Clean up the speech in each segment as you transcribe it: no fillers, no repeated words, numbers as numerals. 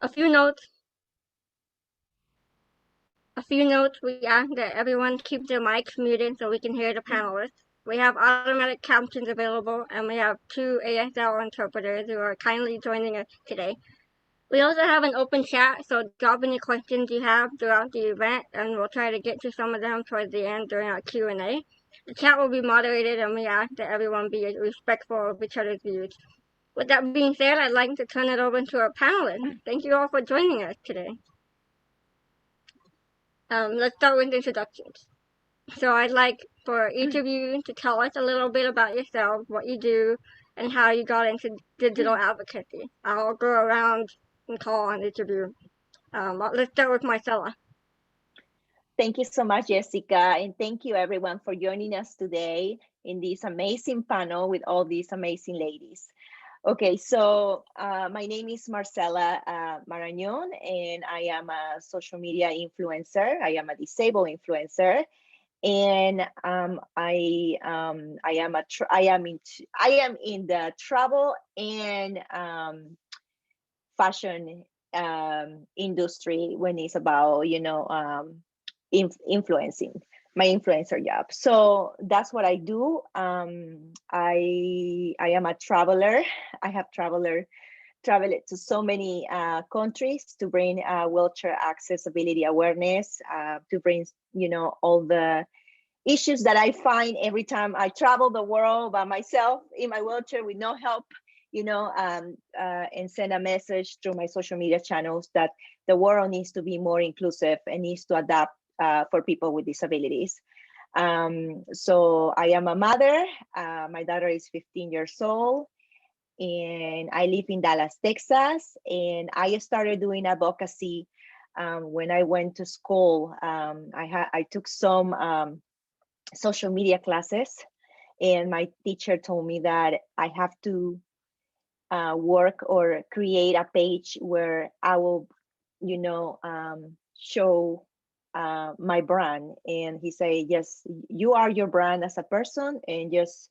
A few notes. We ask that everyone keep their mics muted so we can hear the panelists. We have automatic captions available, and we have 2 ASL interpreters who are kindly joining us today. We also have an open chat, so drop any questions you have throughout the event, and we'll try to get to some of them towards the end during our Q&A. The chat will be moderated, and we ask that everyone be respectful of each other's views. With that being said, I'd like to turn it over to our panelists. Thank you all for joining us today. Let's start with introductions. So I'd like for each of you to tell us a little bit about yourself, what you do, and how you got into digital advocacy. I'll go around and call on each of you. Let's start with Marcela. Thank you so much, Jessica, and thank you everyone for joining us today in this amazing panel with all these amazing ladies. Okay, so my name is Marcela Marañon, and I am a social media influencer. I am a disabled influencer, and I am in the travel and fashion industry when it's about influencing, my influencer job. So that's what I do. I am a traveler. I have traveled to so many countries to bring wheelchair accessibility awareness, to bring all the issues that I find every time I travel the world by myself in my wheelchair with no help, and send a message through my social media channels that the world needs to be more inclusive and needs to adapt for people with disabilities. So I am a mother. My daughter is 15 years old, and I live in Dallas, Texas. And I started doing advocacy when I went to school. I took some social media classes, and my teacher told me that I have to work or create a page where I will, show my brand. And he said, yes, you are your brand as a person, and just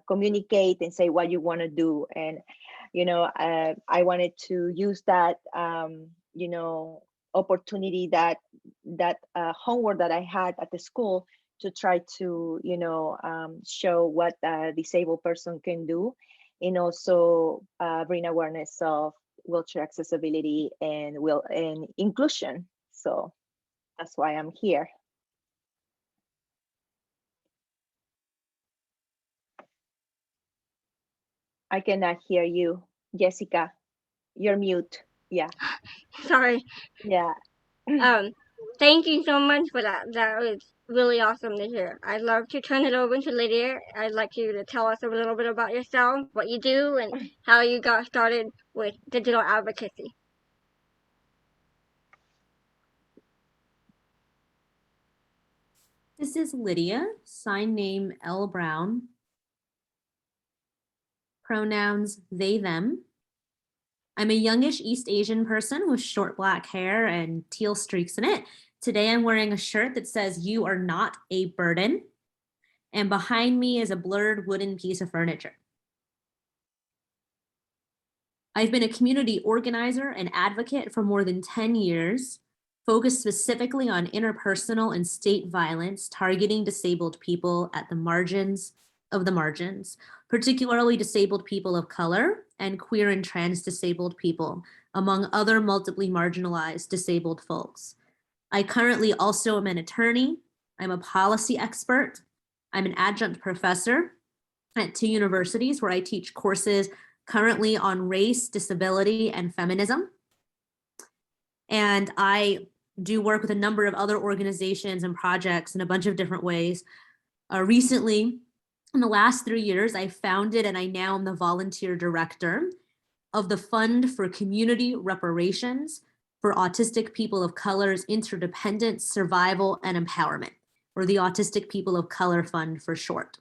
communicate and say what you want to do. And I wanted to use that opportunity, that homework that I had at the school, to try to show what a disabled person can do, and also bring awareness of wheelchair accessibility and inclusion. So that's why I'm here. I cannot hear you, Jessica. You're mute. Yeah. Sorry. Yeah. Thank you so much for that. That was really awesome to hear. I'd love to turn it over to Lydia. I'd like you to tell us a little bit about yourself, what you do, and how you got started with digital advocacy. This is Lydia, sign name L. Brown. Pronouns they, them. I'm a youngish East Asian person with short black hair and teal streaks in it. Today I'm wearing a shirt that says, "You are not a burden." And behind me is a blurred wooden piece of furniture. I've been a community organizer and advocate for more than 10 years, focused specifically on interpersonal and state violence targeting disabled people at the margins of the margins, particularly disabled people of color and queer and trans disabled people, among other multiply marginalized disabled folks. I currently also am an attorney. I'm a policy expert. I'm an adjunct professor at 2 universities where I teach courses currently on race, disability, and feminism. And I do work with a number of other organizations and projects in a bunch of different ways. Recently, in the last 3 years, I founded and I now am the volunteer director of the Fund for Community Reparations for Autistic People of Color's Interdependence, Survival, and Empowerment, or the Autistic People of Color Fund for short.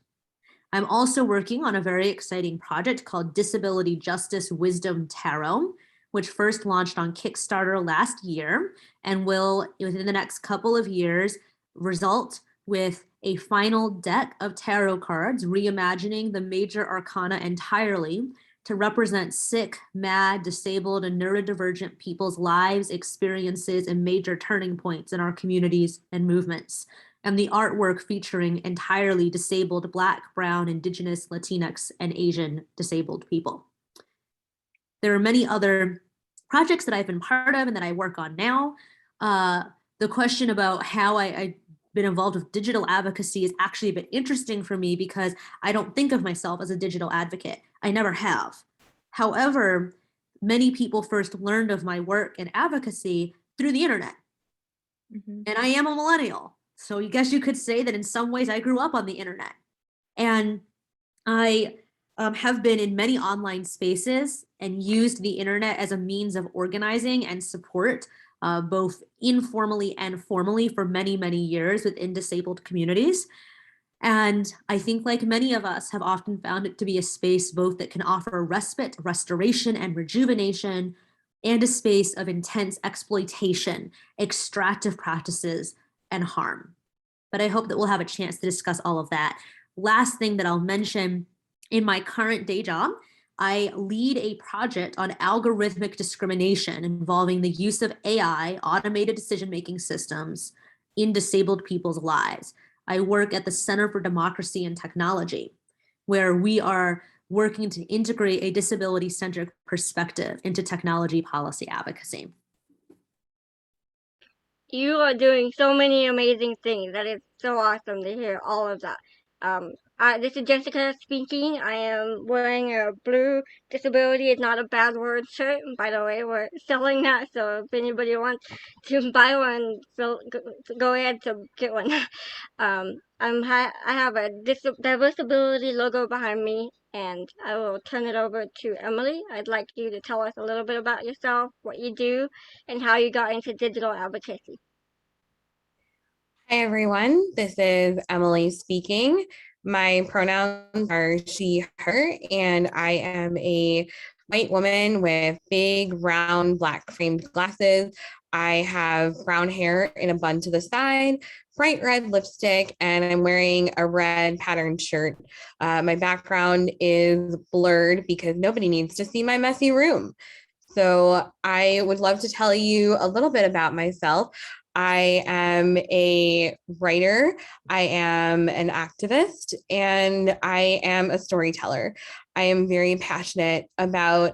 I'm also working on a very exciting project called Disability Justice Wisdom Tarot, which first launched on Kickstarter last year and will, within the next couple of years, result with a final deck of tarot cards, reimagining the major arcana entirely to represent sick, mad, disabled, and neurodivergent people's lives, experiences, and major turning points in our communities and movements, and the artwork featuring entirely disabled Black, Brown, Indigenous, Latinx, and Asian disabled people. There are many other projects that I've been part of and that I work on now. The question about how I've been involved with digital advocacy has actually been interesting for me because I don't think of myself as a digital advocate. I never have. However, many people first learned of my work in advocacy through the internet. And I am a millennial. So I guess you could say that in some ways I grew up on the internet. And I have been in many online spaces and used the internet as a means of organizing and support, both informally and formally, for many, many years within disabled communities. And I think, like many of us, have often found it to be a space both that can offer respite, restoration, and rejuvenation, and a space of intense exploitation, extractive practices, and harm. But I hope that we'll have a chance to discuss all of that. Last thing that I'll mention, in my current day job, I lead a project on algorithmic discrimination involving the use of AI, automated decision-making systems, in disabled people's lives. I work at the Center for Democracy and Technology, where we are working to integrate a disability-centric perspective into technology policy advocacy. You are doing so many amazing things. That is so awesome to hear all of that. This is Jessica speaking. I am wearing a blue disability is not a bad word shirt. By the way, we're selling that, so if anybody wants to buy one, go ahead to get one. I have a Diversability logo behind me, and I will turn it over to Emily. I'd like you to tell us a little bit about yourself, what you do, and how you got into digital advocacy. Hi, everyone. This is Emily speaking. My pronouns are she, her, and I am a white woman with big, round, black framed glasses. I have brown hair in a bun to the side, bright red lipstick, and I'm wearing a red patterned shirt. My background is blurred because nobody needs to see my messy room. So I would love to tell you a little bit about myself. I am a writer, I am an activist, and I am a storyteller. I am very passionate about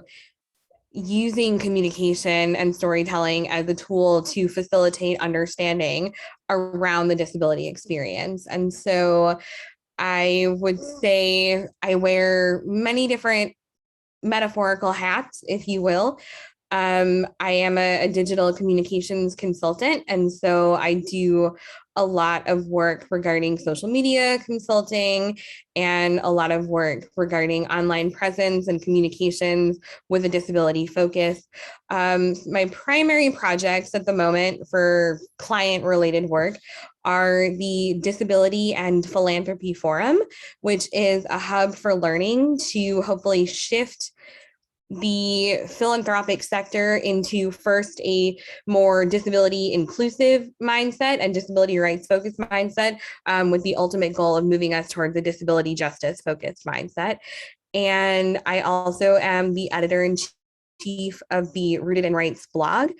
using communication and storytelling as a tool to facilitate understanding around the disability experience. And so I would say I wear many different metaphorical hats, if you will. I am a digital communications consultant, and so I do a lot of work regarding social media consulting and a lot of work regarding online presence and communications with a disability focus. My primary projects at the moment for client-related work are the Disability and Philanthropy Forum, which is a hub for learning to hopefully shift the philanthropic sector into first a more disability inclusive mindset and disability rights focused mindset, with the ultimate goal of moving us towards a disability justice focused mindset. And I also am the editor-in-chief of the Rooted in Rights blog.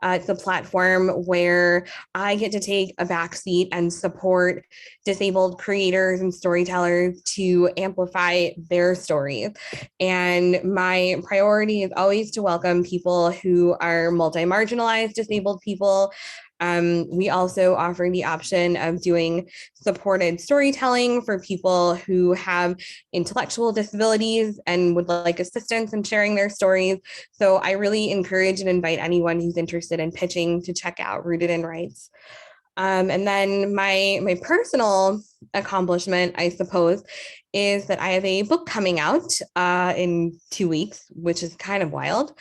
It's a platform where I get to take a backseat and support disabled creators and storytellers to amplify their stories. And my priority is always to welcome people who are multi-marginalized disabled people. We also offer the option of doing supported storytelling for people who have intellectual disabilities and would like assistance in sharing their stories. So I really encourage and invite anyone who's interested in pitching to check out Rooted in Rights. And then my personal accomplishment, I suppose, is that I have a book coming out in 2 weeks, which is kind of wild.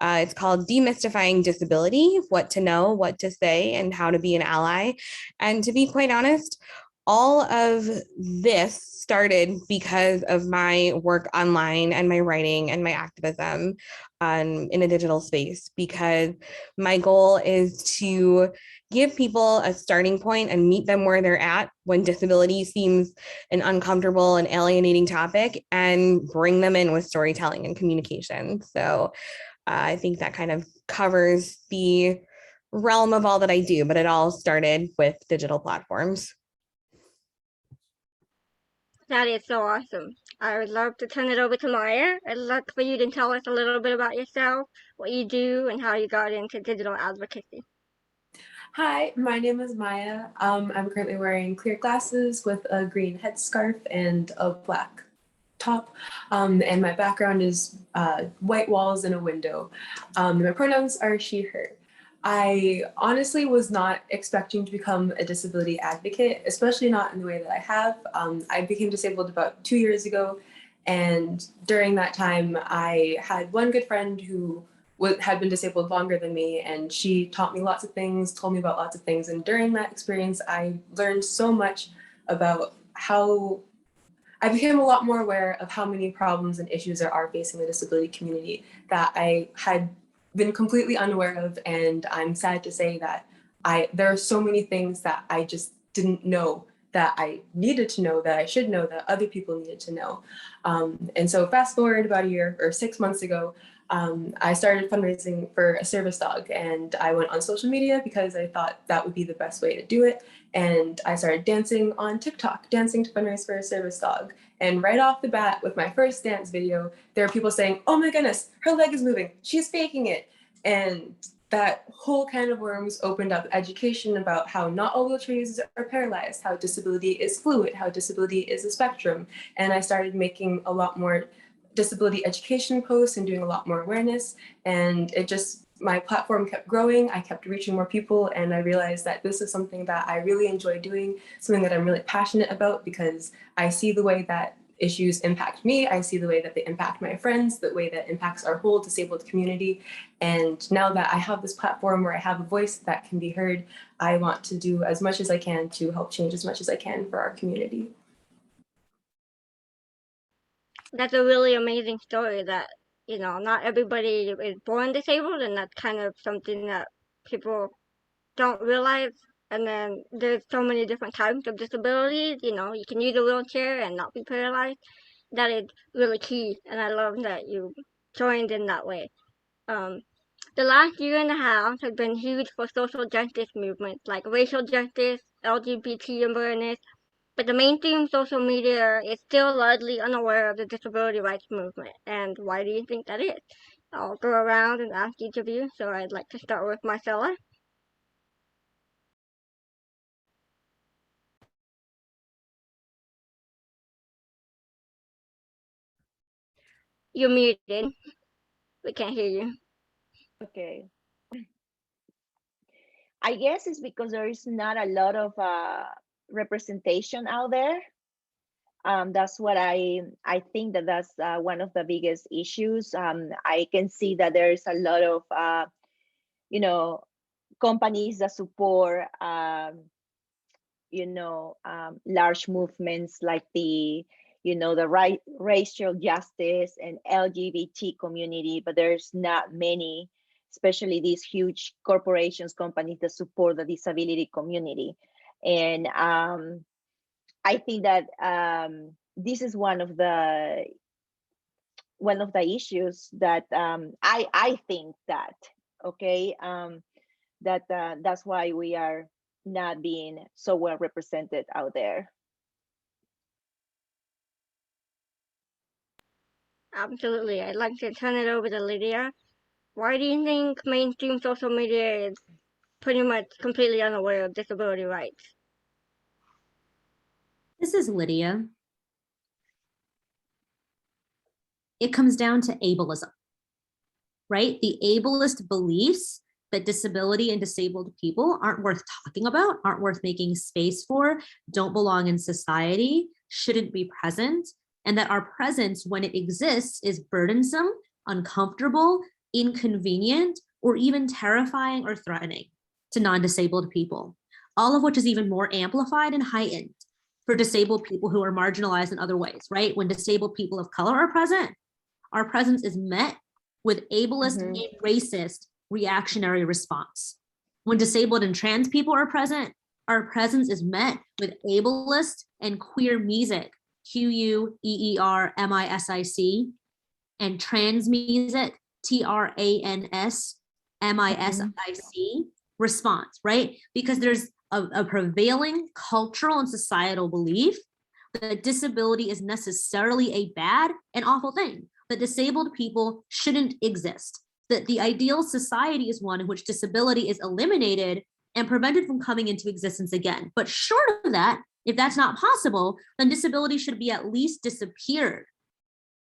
It's called Demystifying Disability: What to Know, What to Say, and How to Be an Ally. And to be quite honest, all of this started because of my work online and my writing and my activism in a digital space, because my goal is to give people a starting point and meet them where they're at when disability seems an uncomfortable and alienating topic, and bring them in with storytelling and communication. So I think that kind of covers the realm of all that I do, but it all started with digital platforms. That is so awesome. I would love to turn it over to Maya. I'd love for you to tell us a little bit about yourself, what you do, and how you got into digital advocacy. Hi, my name is Maya. I'm currently wearing clear glasses with a green headscarf and a black top. And my background is white walls and a window. My pronouns are she, her. I honestly was not expecting to become a disability advocate, especially not in the way that I have. I became disabled about 2 years ago. And during that time, I had one good friend who had been disabled longer than me, and she taught me lots of things, told me about lots of things. And during that experience, I learned so much about how I became a lot more aware of how many problems and issues there are facing the disability community that I had been completely unaware of. And I'm sad to say that there are so many things that I just didn't know that I needed to know, that I should know, that other people needed to know. And so fast forward about a year or 6 months ago, I started fundraising for a service dog, and I went on social media because I thought that would be the best way to do it. And I started dancing on TikTok, dancing to fundraise for a service dog. And right off the bat, with my first dance video, there are people saying, "Oh my goodness, her leg is moving, she's faking it." And that whole can of worms opened up education about how not all wheelchair users are paralyzed, how disability is fluid, how disability is a spectrum. And I started making a lot more disability education posts and doing a lot more awareness. And my platform kept growing. I kept reaching more people, and I realized that this is something that I really enjoy doing, something that I'm really passionate about, because I see the way that issues impact me. I see the way that they impact my friends, the way that impacts our whole disabled community. And now that I have this platform where I have a voice that can be heard, I want to do as much as I can to help change as much as I can for our community. That's a really amazing story that, not everybody is born disabled, and that's kind of something that people don't realize. And then there's so many different types of disabilities. You can use a wheelchair and not be paralyzed. That is really key, and I love that you joined in that way. The last year and a half has been huge for social justice movements like racial justice, LGBT awareness, but the mainstream social media is still largely unaware of the disability rights movement. And why do you think that is? I'll go around and ask each of you, so I'd like to start with Marcela. You're muted. We can't hear you. Okay. I guess it's because there is not a lot of representation out there. That's what I think that's one of the biggest issues. I can see that there is a lot of companies that support large movements like the racial justice and LGBT community, but there's not many, especially these huge corporations, companies that support the disability community. And I think that this is one of the issues that I think that that's why we are not being so well represented out there. Absolutely. I'd like to turn it over to Lydia. Why do you think mainstream social media is pretty much completely unaware of disability rights? This is Lydia. It comes down to ableism, right? The ableist beliefs that disability and disabled people aren't worth talking about, aren't worth making space for, don't belong in society, shouldn't be present, and that our presence, when it exists, is burdensome, uncomfortable, inconvenient, or even terrifying or threatening to non-disabled people, all of which is even more amplified and heightened for disabled people who are marginalized in other ways, right? When disabled people of color are present, our presence is met with ableist and racist reactionary response. When disabled and trans people are present, our presence is met with ableist and queer music, QUEERMISIC, and trans music, TRANSMISIC response, right? Because there's a prevailing cultural and societal belief that disability is necessarily a bad and awful thing, that disabled people shouldn't exist, that the ideal society is one in which disability is eliminated and prevented from coming into existence again. But short of that, if that's not possible, then disability should be at least disappeared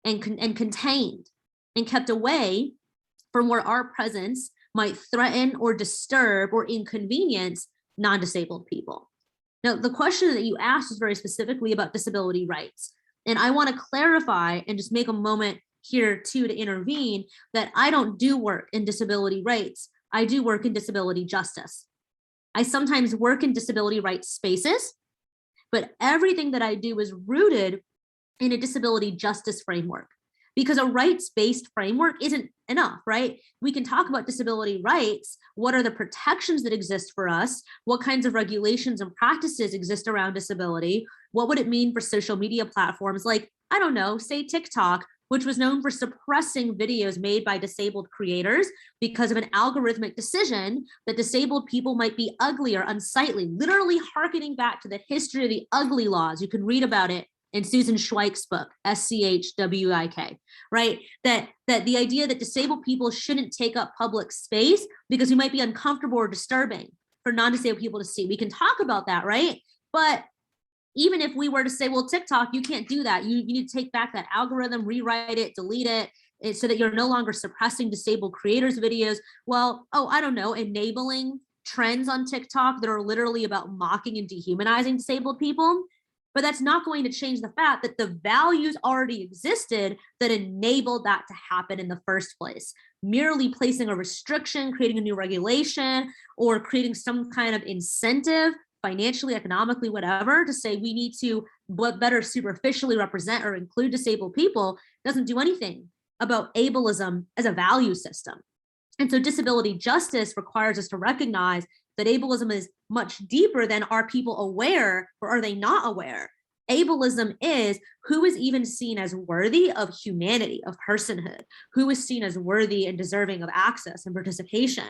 and contained and kept away from where our presence might threaten or disturb or inconvenience non-disabled people. Now, the question that you asked was very specifically about disability rights. And I want to clarify and just make a moment here too to intervene that I don't do work in disability rights. I do work in disability justice. I sometimes work in disability rights spaces, but everything that I do is rooted in a disability justice framework, because a rights-based framework isn't enough, right? We can talk about disability rights. What are the protections that exist for us? What kinds of regulations and practices exist around disability? What would it mean for social media platforms like, I don't know, say TikTok, which was known for suppressing videos made by disabled creators because of an algorithmic decision that disabled people might be ugly or unsightly, literally hearkening back to the history of the ugly laws. You can read about it in Susan Schweik's book, SCHWIK, right? That the idea that disabled people shouldn't take up public space because we might be uncomfortable or disturbing for non-disabled people to see. We can talk about that, right? But even if we were to say, well, TikTok, you can't do that. You need to take back that algorithm, rewrite it, delete it, so that you're no longer suppressing disabled creators' videos. Well, I don't know, enabling trends on TikTok that are literally about mocking and dehumanizing disabled people. But that's not going to change the fact that the values already existed that enabled that to happen in the first place. Merely placing a restriction, creating a new regulation, or creating some kind of incentive, financially, economically, whatever, to say we need to better superficially represent or include disabled people doesn't do anything about ableism as a value system. And so disability justice requires us to recognize that ableism is much deeper than are people aware or are they not aware. Ableism is who is even seen as worthy of humanity, of personhood, who is seen as worthy and deserving of access and participation.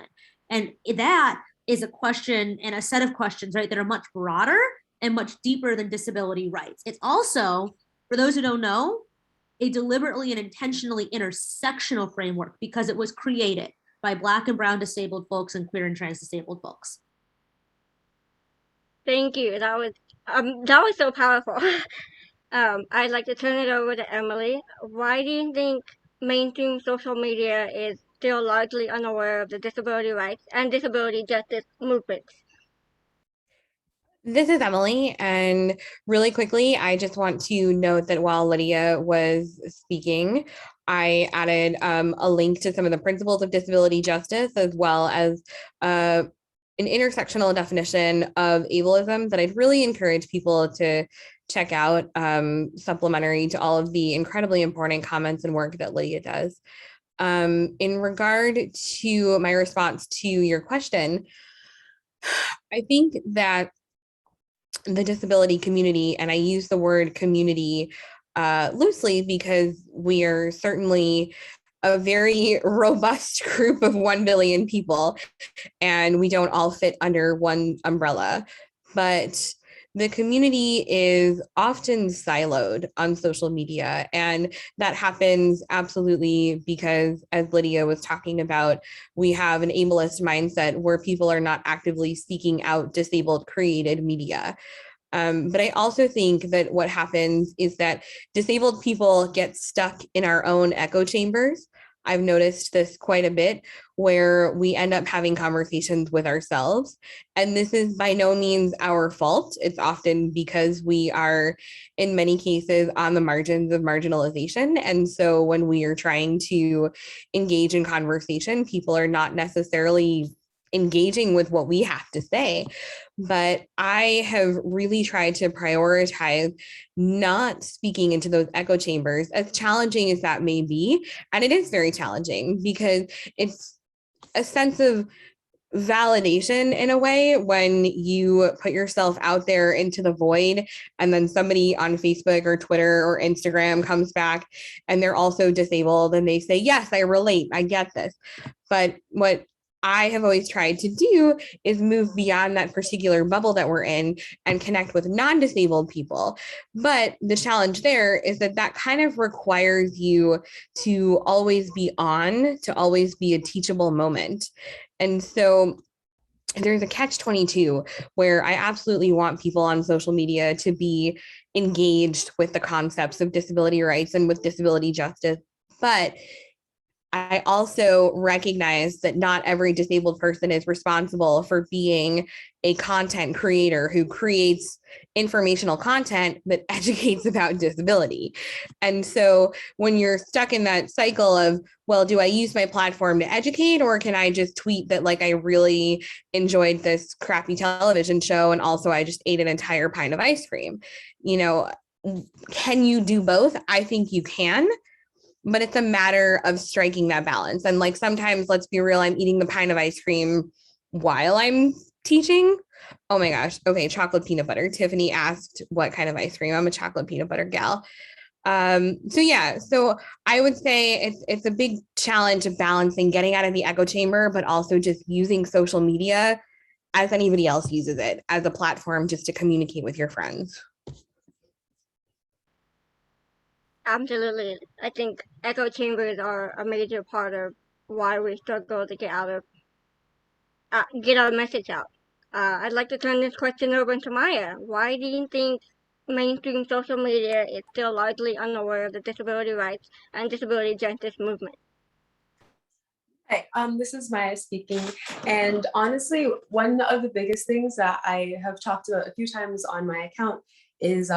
And that is a question and a set of questions, right, that are much broader and much deeper than disability rights. It's also, for those who don't know, a deliberately and intentionally intersectional framework because it was created by Black and brown disabled folks and queer and trans disabled folks. Thank you. That was so powerful. I'd like to turn it over to Emily. Why do you think mainstream social media is still largely unaware of the disability rights and disability justice movements? This is Emily, and really quickly, I just want to note that while Lydia was speaking, I added a link to some of the principles of disability justice, as well as an intersectional definition of ableism that I'd really encourage people to check out, supplementary to all of the incredibly important comments and work that Lydia does. In regard to my response to your question, I think that the disability community, and I use the word community loosely because we are certainly a very robust group of 1 billion people, and we don't all fit under one umbrella. But the community is often siloed on social media, and that happens absolutely because, as Lydia was talking about, we have an ableist mindset where people are not actively seeking out disabled created media. But I also think that what happens is that disabled people get stuck in our own echo chambers. I've noticed this quite a bit, where we end up having conversations with ourselves. And this is by no means our fault. It's often because we are, in many cases, on the margins of marginalization. And so when we are trying to engage in conversation, people are not necessarily engaging with what we have to say. But I have really tried to prioritize not speaking into those echo chambers, as challenging as that may be. And it is very challenging because it's a sense of validation in a way when you put yourself out there into the void, and then somebody on Facebook or Twitter or Instagram comes back and they're also disabled and they say, yes, I relate, I get this. But what I have always tried to do is move beyond that particular bubble that we're in and connect with non-disabled people. But the challenge there is that that kind of requires you to always be on, to always be a teachable moment. And so there's a catch-22 where I absolutely want people on social media to be engaged with the concepts of disability rights and with disability justice. But I also recognize that not every disabled person is responsible for being a content creator who creates informational content that educates about disability. And so when you're stuck in that cycle of, well, do I use my platform to educate, or can I just tweet that like I really enjoyed this crappy television show and also I just ate an entire pint of ice cream? You know, can you do both? I think you can. But it's a matter of striking that balance. And like sometimes, let's be real, I'm eating the pint of ice cream while I'm teaching. Oh my gosh. Okay, chocolate peanut butter. Tiffany asked what kind of ice cream. I'm a chocolate peanut butter gal. So yeah, so I would say it's a big challenge of balancing getting out of the echo chamber, but also just using social media as anybody else uses it, as a platform just to communicate with your friends. Absolutely. I think echo chambers are a major part of why we struggle to get our message out. I'd like to turn this question over to Maya. Why do you think mainstream social media is still largely unaware of the disability rights and disability justice movement? Hi, this is Maya speaking. And honestly, one of the biggest things that I have talked about a few times on my account is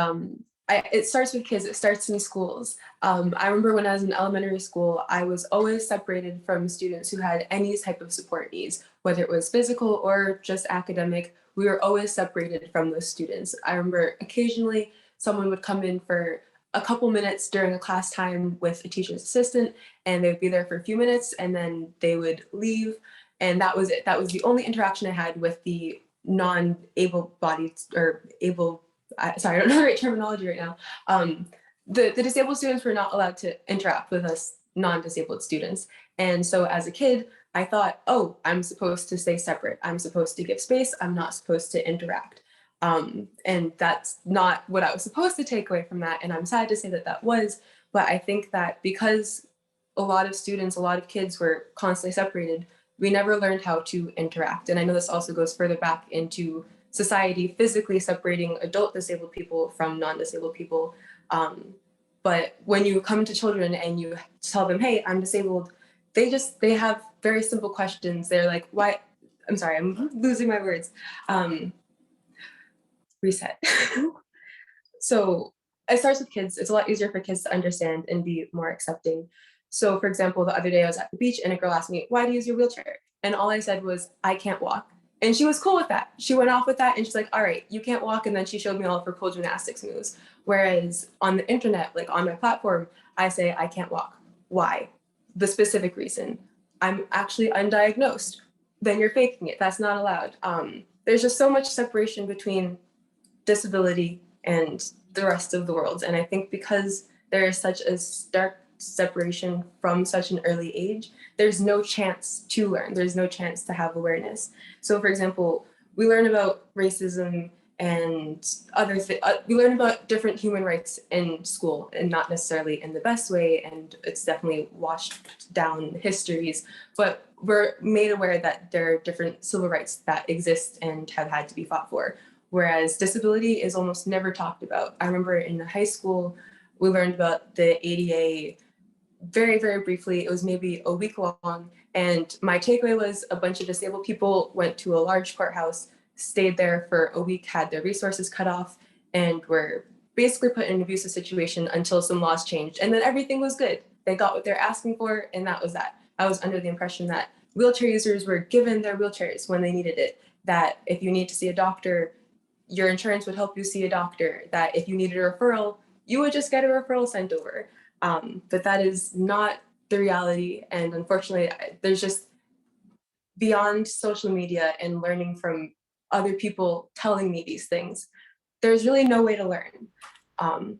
it starts with kids, it starts in schools. I remember when I was in elementary school, I was always separated from students who had any type of support needs, whether it was physical or just academic. We were always separated from those students. I remember occasionally someone would come in for a couple minutes during a class time with a teacher's assistant, and they would be there for a few minutes and then they would leave. And that was it. That was the only interaction I had with the non-able-bodied or able, sorry, I don't know the right terminology right now. The disabled students were not allowed to interact with us non-disabled students. And so as a kid, I thought, oh, I'm supposed to stay separate. I'm supposed to give space. I'm not supposed to interact. And that's not what I was supposed to take away from that. And I'm sad to say that that was, but I think that because a lot of students, a lot of kids were constantly separated, we never learned how to interact. And I know this also goes further back into society, physically separating adult disabled people from non-disabled people. But when you come to children and you tell them, hey, I'm disabled, they have very simple questions. They're like, why? I'm sorry, I'm losing my words. Reset. So it starts with kids. It's a lot easier for kids to understand and be more accepting. So for example, the other day I was at the beach and a girl asked me, why do you use your wheelchair? And all I said was, I can't walk. And she was cool with that. She went off with that and she's like, all right, you can't walk. And then she showed me all of her pole gymnastics moves. Whereas on the internet, like on my platform, I say, I can't walk. Why? The specific reason. I'm actually undiagnosed. Then you're faking it. That's not allowed. There's just so much separation between disability and the rest of the world. And I think because there is such a stark separation from such an early age, there's no chance to learn. There's no chance to have awareness. So for example, we learn about racism and other things. We learn about different human rights in school and not necessarily in the best way. And it's definitely washed down histories, but we're made aware that there are different civil rights that exist and have had to be fought for. Whereas disability is almost never talked about. I remember in high school, we learned about the ADA very, very briefly. It was maybe a week long. And my takeaway was a bunch of disabled people went to a large courthouse, stayed there for a week, had their resources cut off, and were basically put in an abusive situation until some laws changed. And then everything was good. They got what they're asking for, and that was that. I was under the impression that wheelchair users were given their wheelchairs when they needed it, that if you need to see a doctor, your insurance would help you see a doctor, that if you needed a referral, you would just get a referral sent over. But that is not the reality. And unfortunately, there's just, beyond social media and learning from other people telling me these things, there's really no way to learn. I'm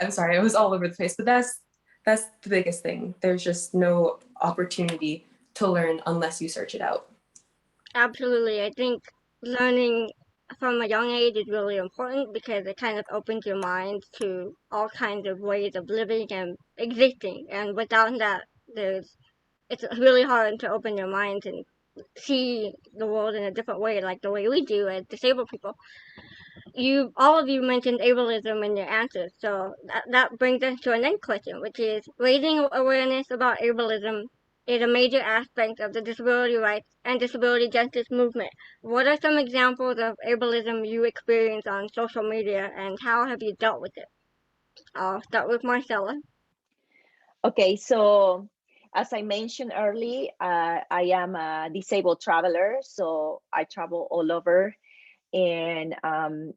sorry, I was all over the place, but that's the biggest thing. There's just no opportunity to learn unless you search it out. Absolutely. I think learning from a young age is really important because it kind of opens your mind to all kinds of ways of living and existing. And without that, it's really hard to open your mind and see the world in a different way, like the way we do as disabled people. All of you mentioned ableism in your answers, so that brings us to our next question, which is raising awareness about ableism is a major aspect of the disability rights and disability justice movement. What are some examples of ableism you experience on social media, and how have you dealt with it? I'll start with Marcela. Okay, so as I mentioned earlier, I am a disabled traveler, so I travel all over, and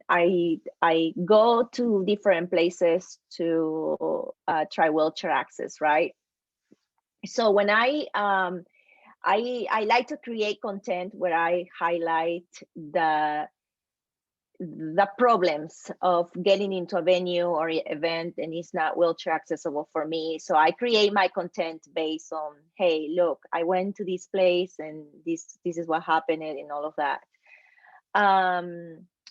I go to different places to try wheelchair access, right? So when I like to create content where I highlight the problems of getting into a venue or event and it's not wheelchair accessible for me. So I create my content based on, hey, look, I went to this place and this is what happened and all of that.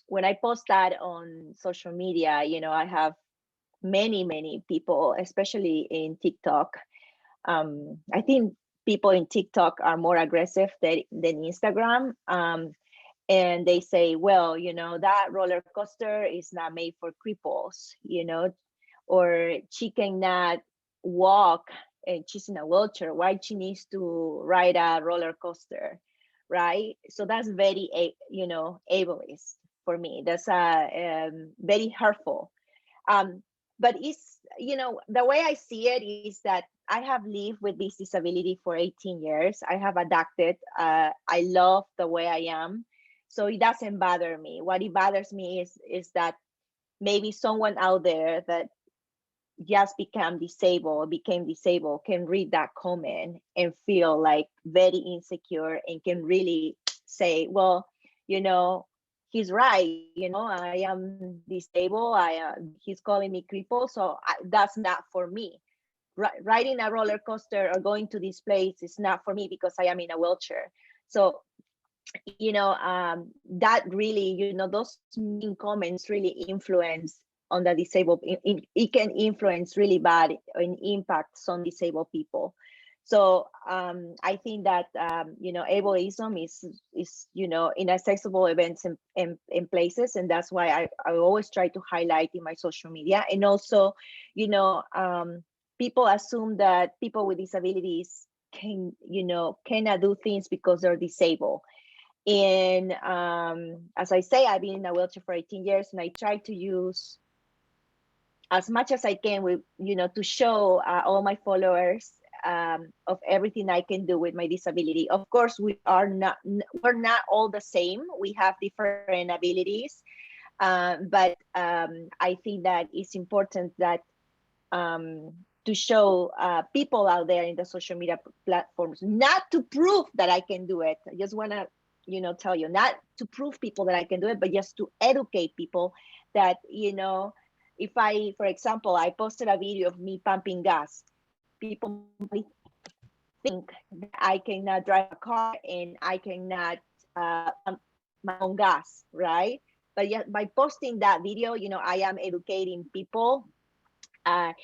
When I post that on social media, you know, I have many people, especially in TikTok. I think people in TikTok are more aggressive than Instagram. And they say, well, you know, that roller coaster is not made for cripples, you know, or she cannot walk and she's in a wheelchair. Why she needs to ride a roller coaster, right? So that's very, you know, ableist for me. That's very hurtful. But it's, you know, the way I see it is that I have lived with this disability for 18 years. I have adapted. I love the way I am. So it doesn't bother me. What it bothers me is that maybe someone out there that just became disabled can read that comment and feel like very insecure and can really say, well, you know, he's right, you know, I am disabled, he's calling me cripple, so that's not for me. Riding a roller coaster or going to this place is not for me because I am in a wheelchair. So you know, that really, you know, those mean comments really influence on the disabled. It can influence really bad and impact some disabled people. So I think that you know, ableism is you know, inaccessible events in places, and that's why I always try to highlight in my social media. And also, you know, people assume that people with disabilities can, you know, cannot do things because they're disabled. And as I say, I've been in a wheelchair for 18 years, and I try to use as much as I can with, you know, to show all my followers of everything I can do with my disability. Of course, we're not all the same. We have different abilities, but I think that it's important that to show people out there in the social media platforms, not to prove that I can do it. I just want to, you know, tell you, not to prove people that I can do it, but just to educate people that, you know, if I, for example, I posted a video of me pumping gas, people might think that I cannot drive a car and I cannot pump my own gas, right? But yeah, by posting that video, you know, I am educating people that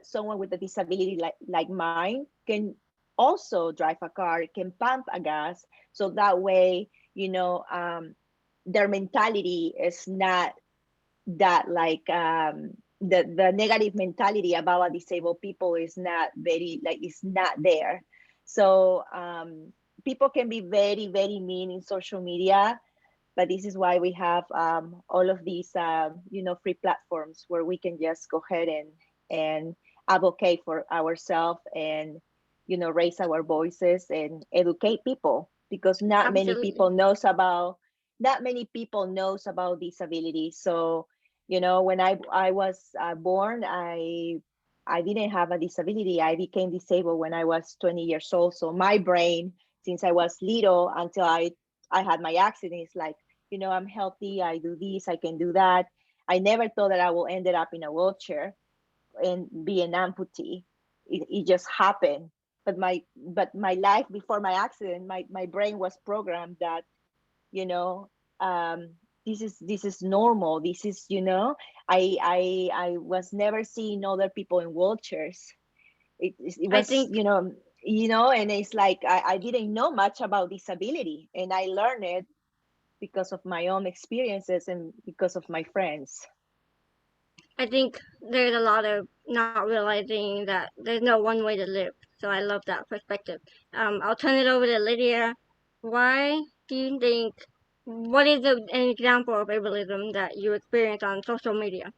someone with a disability like mine can also drive a car, can pump a gas. So that way, you know, their mentality is not that like the negative mentality about disabled people is not very, like, it's not there. So people can be very mean in social media, but this is why we have all of these you know, free platforms where we can just go ahead and advocate for ourselves and raise our voices and educate people, because not many people knows about disability. So, when I was born, I didn't have a disability. I became disabled when I was 20 years old. So my brain, since I was little until I had my accident, is like, I'm healthy, I do this, I can do that. I never thought that I will end up in a wheelchair and be an amputee. It just happened. But my life before my accident, my brain was programmed that, this is normal. This is, I was never seeing other people in wheelchairs. It was, and it's like I didn't know much about disability, and I learned it because of my own experiences and because of my friends. I think there's a lot of not realizing that there's no one way to live. So I love that perspective. I'll turn it over to Lydia. Why do you think, what is an example of ableism that you experience on social media?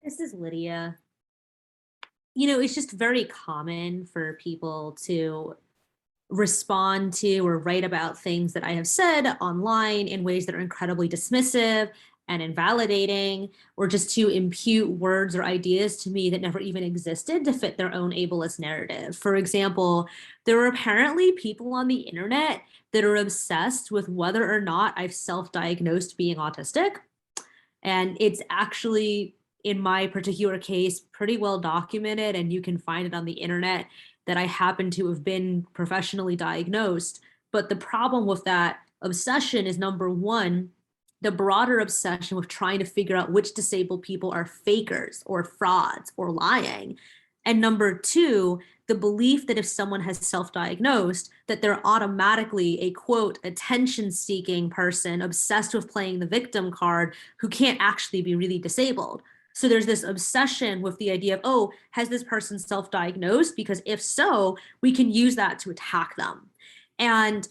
This is Lydia. It's just very common for people to respond to or write about things that I have said online in ways that are incredibly dismissive and invalidating, or just to impute words or ideas to me that never even existed to fit their own ableist narrative. For example, there are apparently people on the internet that are obsessed with whether or not I've self-diagnosed being autistic. And it's actually, in my particular case, pretty well documented, and you can find it on the internet, that I happen to have been professionally diagnosed. But the problem with that obsession is, number one, the broader obsession with trying to figure out which disabled people are fakers or frauds or lying. And number two, the belief that if someone has self-diagnosed, that they're automatically a, quote, attention-seeking person obsessed with playing the victim card who can't actually be really disabled. So there's this obsession with the idea of, oh, has this person self-diagnosed? Because if so, we can use that to attack them. And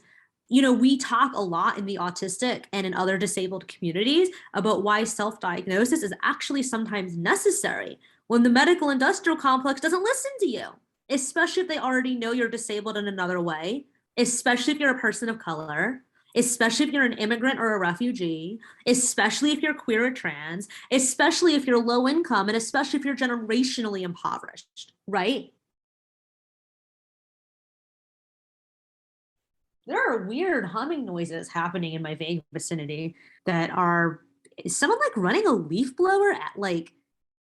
we talk a lot in the autistic and in other disabled communities about why self-diagnosis is actually sometimes necessary when the medical industrial complex doesn't listen to you, especially if they already know you're disabled in another way, especially if you're a person of color, especially if you're an immigrant or a refugee, especially if you're queer or trans, especially if you're low income, and especially if you're generationally impoverished, right? There are weird humming noises happening in my vicinity that are, is someone like running a leaf blower at like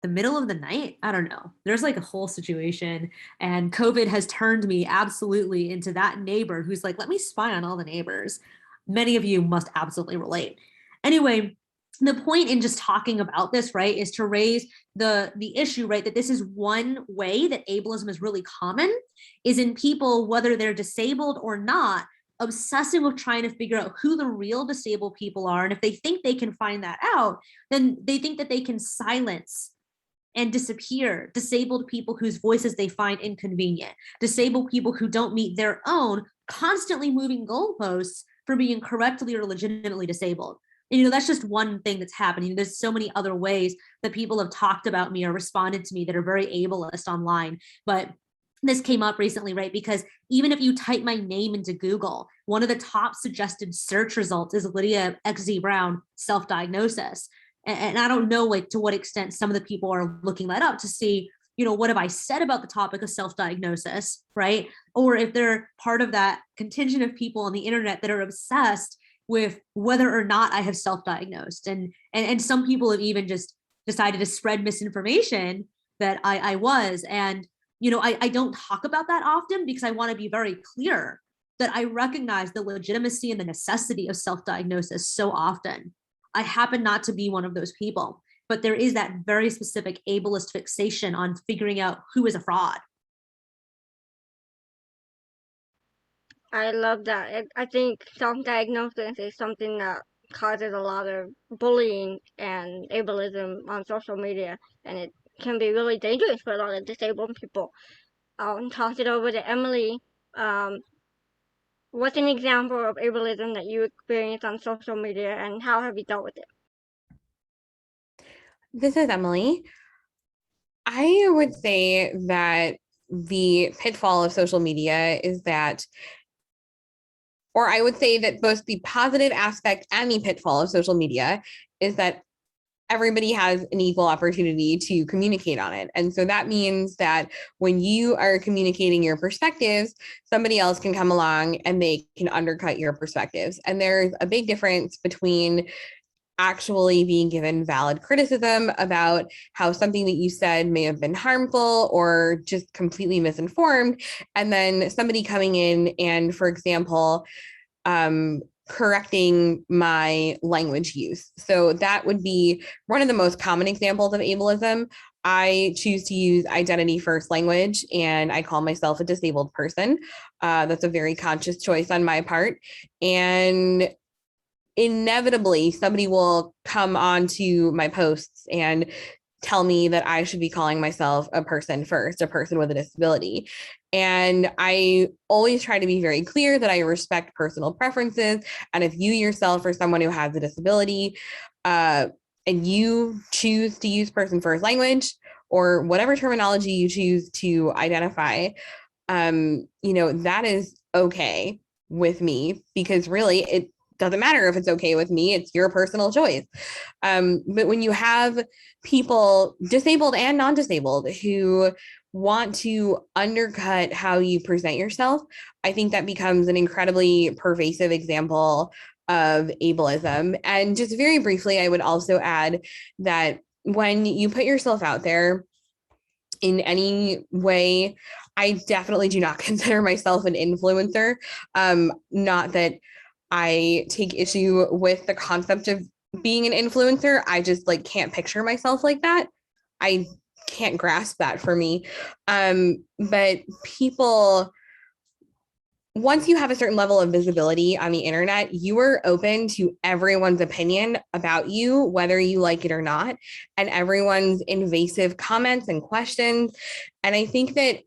the middle of the night? I don't know. There's like a whole situation, and COVID has turned me absolutely into that neighbor who's like, let me spy on all the neighbors. Many of you must absolutely relate. Anyway, the point in just talking about this, right, is to raise the issue, right, that this is one way that ableism is really common, is in people, whether they're disabled or not, obsessing with trying to figure out who the real disabled people are. And if they think they can find that out, then they think that they can silence and disappear disabled people whose voices they find inconvenient, disabled people who don't meet their own, constantly moving goalposts for being correctly or legitimately disabled. And, that's just one thing that's happening. There's so many other ways that people have talked about me or responded to me that are very ableist online. But this came up recently, right? Because even if you type my name into Google, one of the top suggested search results is Lydia Brown self-diagnosis. And I don't know, like, to what extent some of the people are looking that up to see, what have I said about the topic of self-diagnosis, right? Or if they're part of that contingent of people on the internet that are obsessed with whether or not I have self-diagnosed. And some people have even just decided to spread misinformation that I was. And I don't talk about that often because I want to be very clear that I recognize the legitimacy and the necessity of self-diagnosis so often. I happen not to be one of those people, but there is that very specific ableist fixation on figuring out who is a fraud. I love that. I think self-diagnosis is something that causes a lot of bullying and ableism on social media, and it can be really dangerous for a lot of disabled people. I'll toss it over to Emily. What's an example of ableism that you experience on social media, and how have you dealt with it? This is Emily. I would say that the pitfall of social media is that, or I would say that both the positive aspect and the pitfall of social media is that everybody has an equal opportunity to communicate on it. And so that means that when you are communicating your perspectives, somebody else can come along and they can undercut your perspectives. And there's a big difference between actually being given valid criticism about how something that you said may have been harmful or just completely misinformed, and then somebody coming in and, for example, correcting my language use. So that would be one of the most common examples of ableism. I choose to use identity first language and I call myself a disabled person. That's a very conscious choice on my part. And inevitably somebody will come onto my posts and tell me that I should be calling myself a person first, a person with a disability. And I always try to be very clear that I respect personal preferences. And if you yourself are someone who has a disability, and you choose to use person first language or whatever terminology you choose to identify, that is okay with me, because really it doesn't matter if it's okay with me, it's your personal choice. But when you have people, disabled and non-disabled, who want to undercut how you present yourself, I think that becomes an incredibly pervasive example of ableism. And just very briefly, I would also add that when you put yourself out there in any way, I definitely do not consider myself an influencer. Not that I take issue with the concept of being an influencer. I just can't picture myself like that. I can't grasp that for me. But people, once you have a certain level of visibility on the internet, you are open to everyone's opinion about you, whether you like it or not, and everyone's invasive comments and questions. And I think that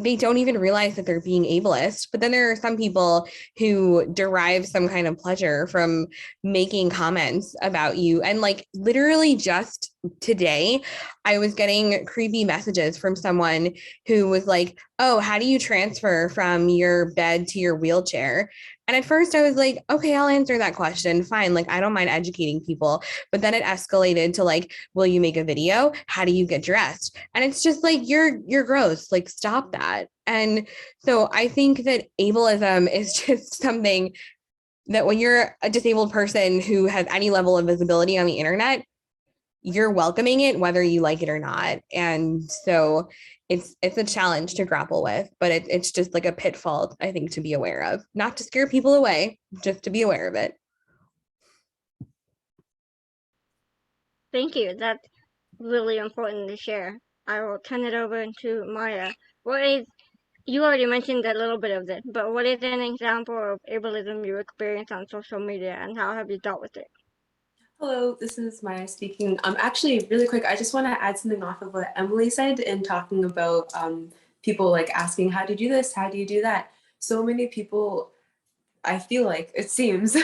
they don't even realize that they're being ableist. But then there are some people who derive some kind of pleasure from making comments about you. And literally just today, I was getting creepy messages from someone who was like, oh, how do you transfer from your bed to your wheelchair? And at first I was like, okay, I'll answer that question. Fine. I don't mind educating people. But then it escalated to will you make a video? How do you get dressed? And it's just you're gross. Stop that. And so I think that ableism is just something that when you're a disabled person who has any level of visibility on the internet, you're welcoming it, whether you like it or not. And so it's a challenge to grapple with, but it's just a pitfall, I think, to be aware of, not to scare people away, just to be aware of it. Thank you. That's really important to share. I will turn it over to Maya. You already mentioned a little bit of this, but what is an example of ableism you experience on social media and how have you dealt with it? Hello, this is Maya speaking. Actually, really quick, I just want to add something off of what Emily said in talking about people asking, how do you do this? How do you do that? So many people, I feel like, it seems,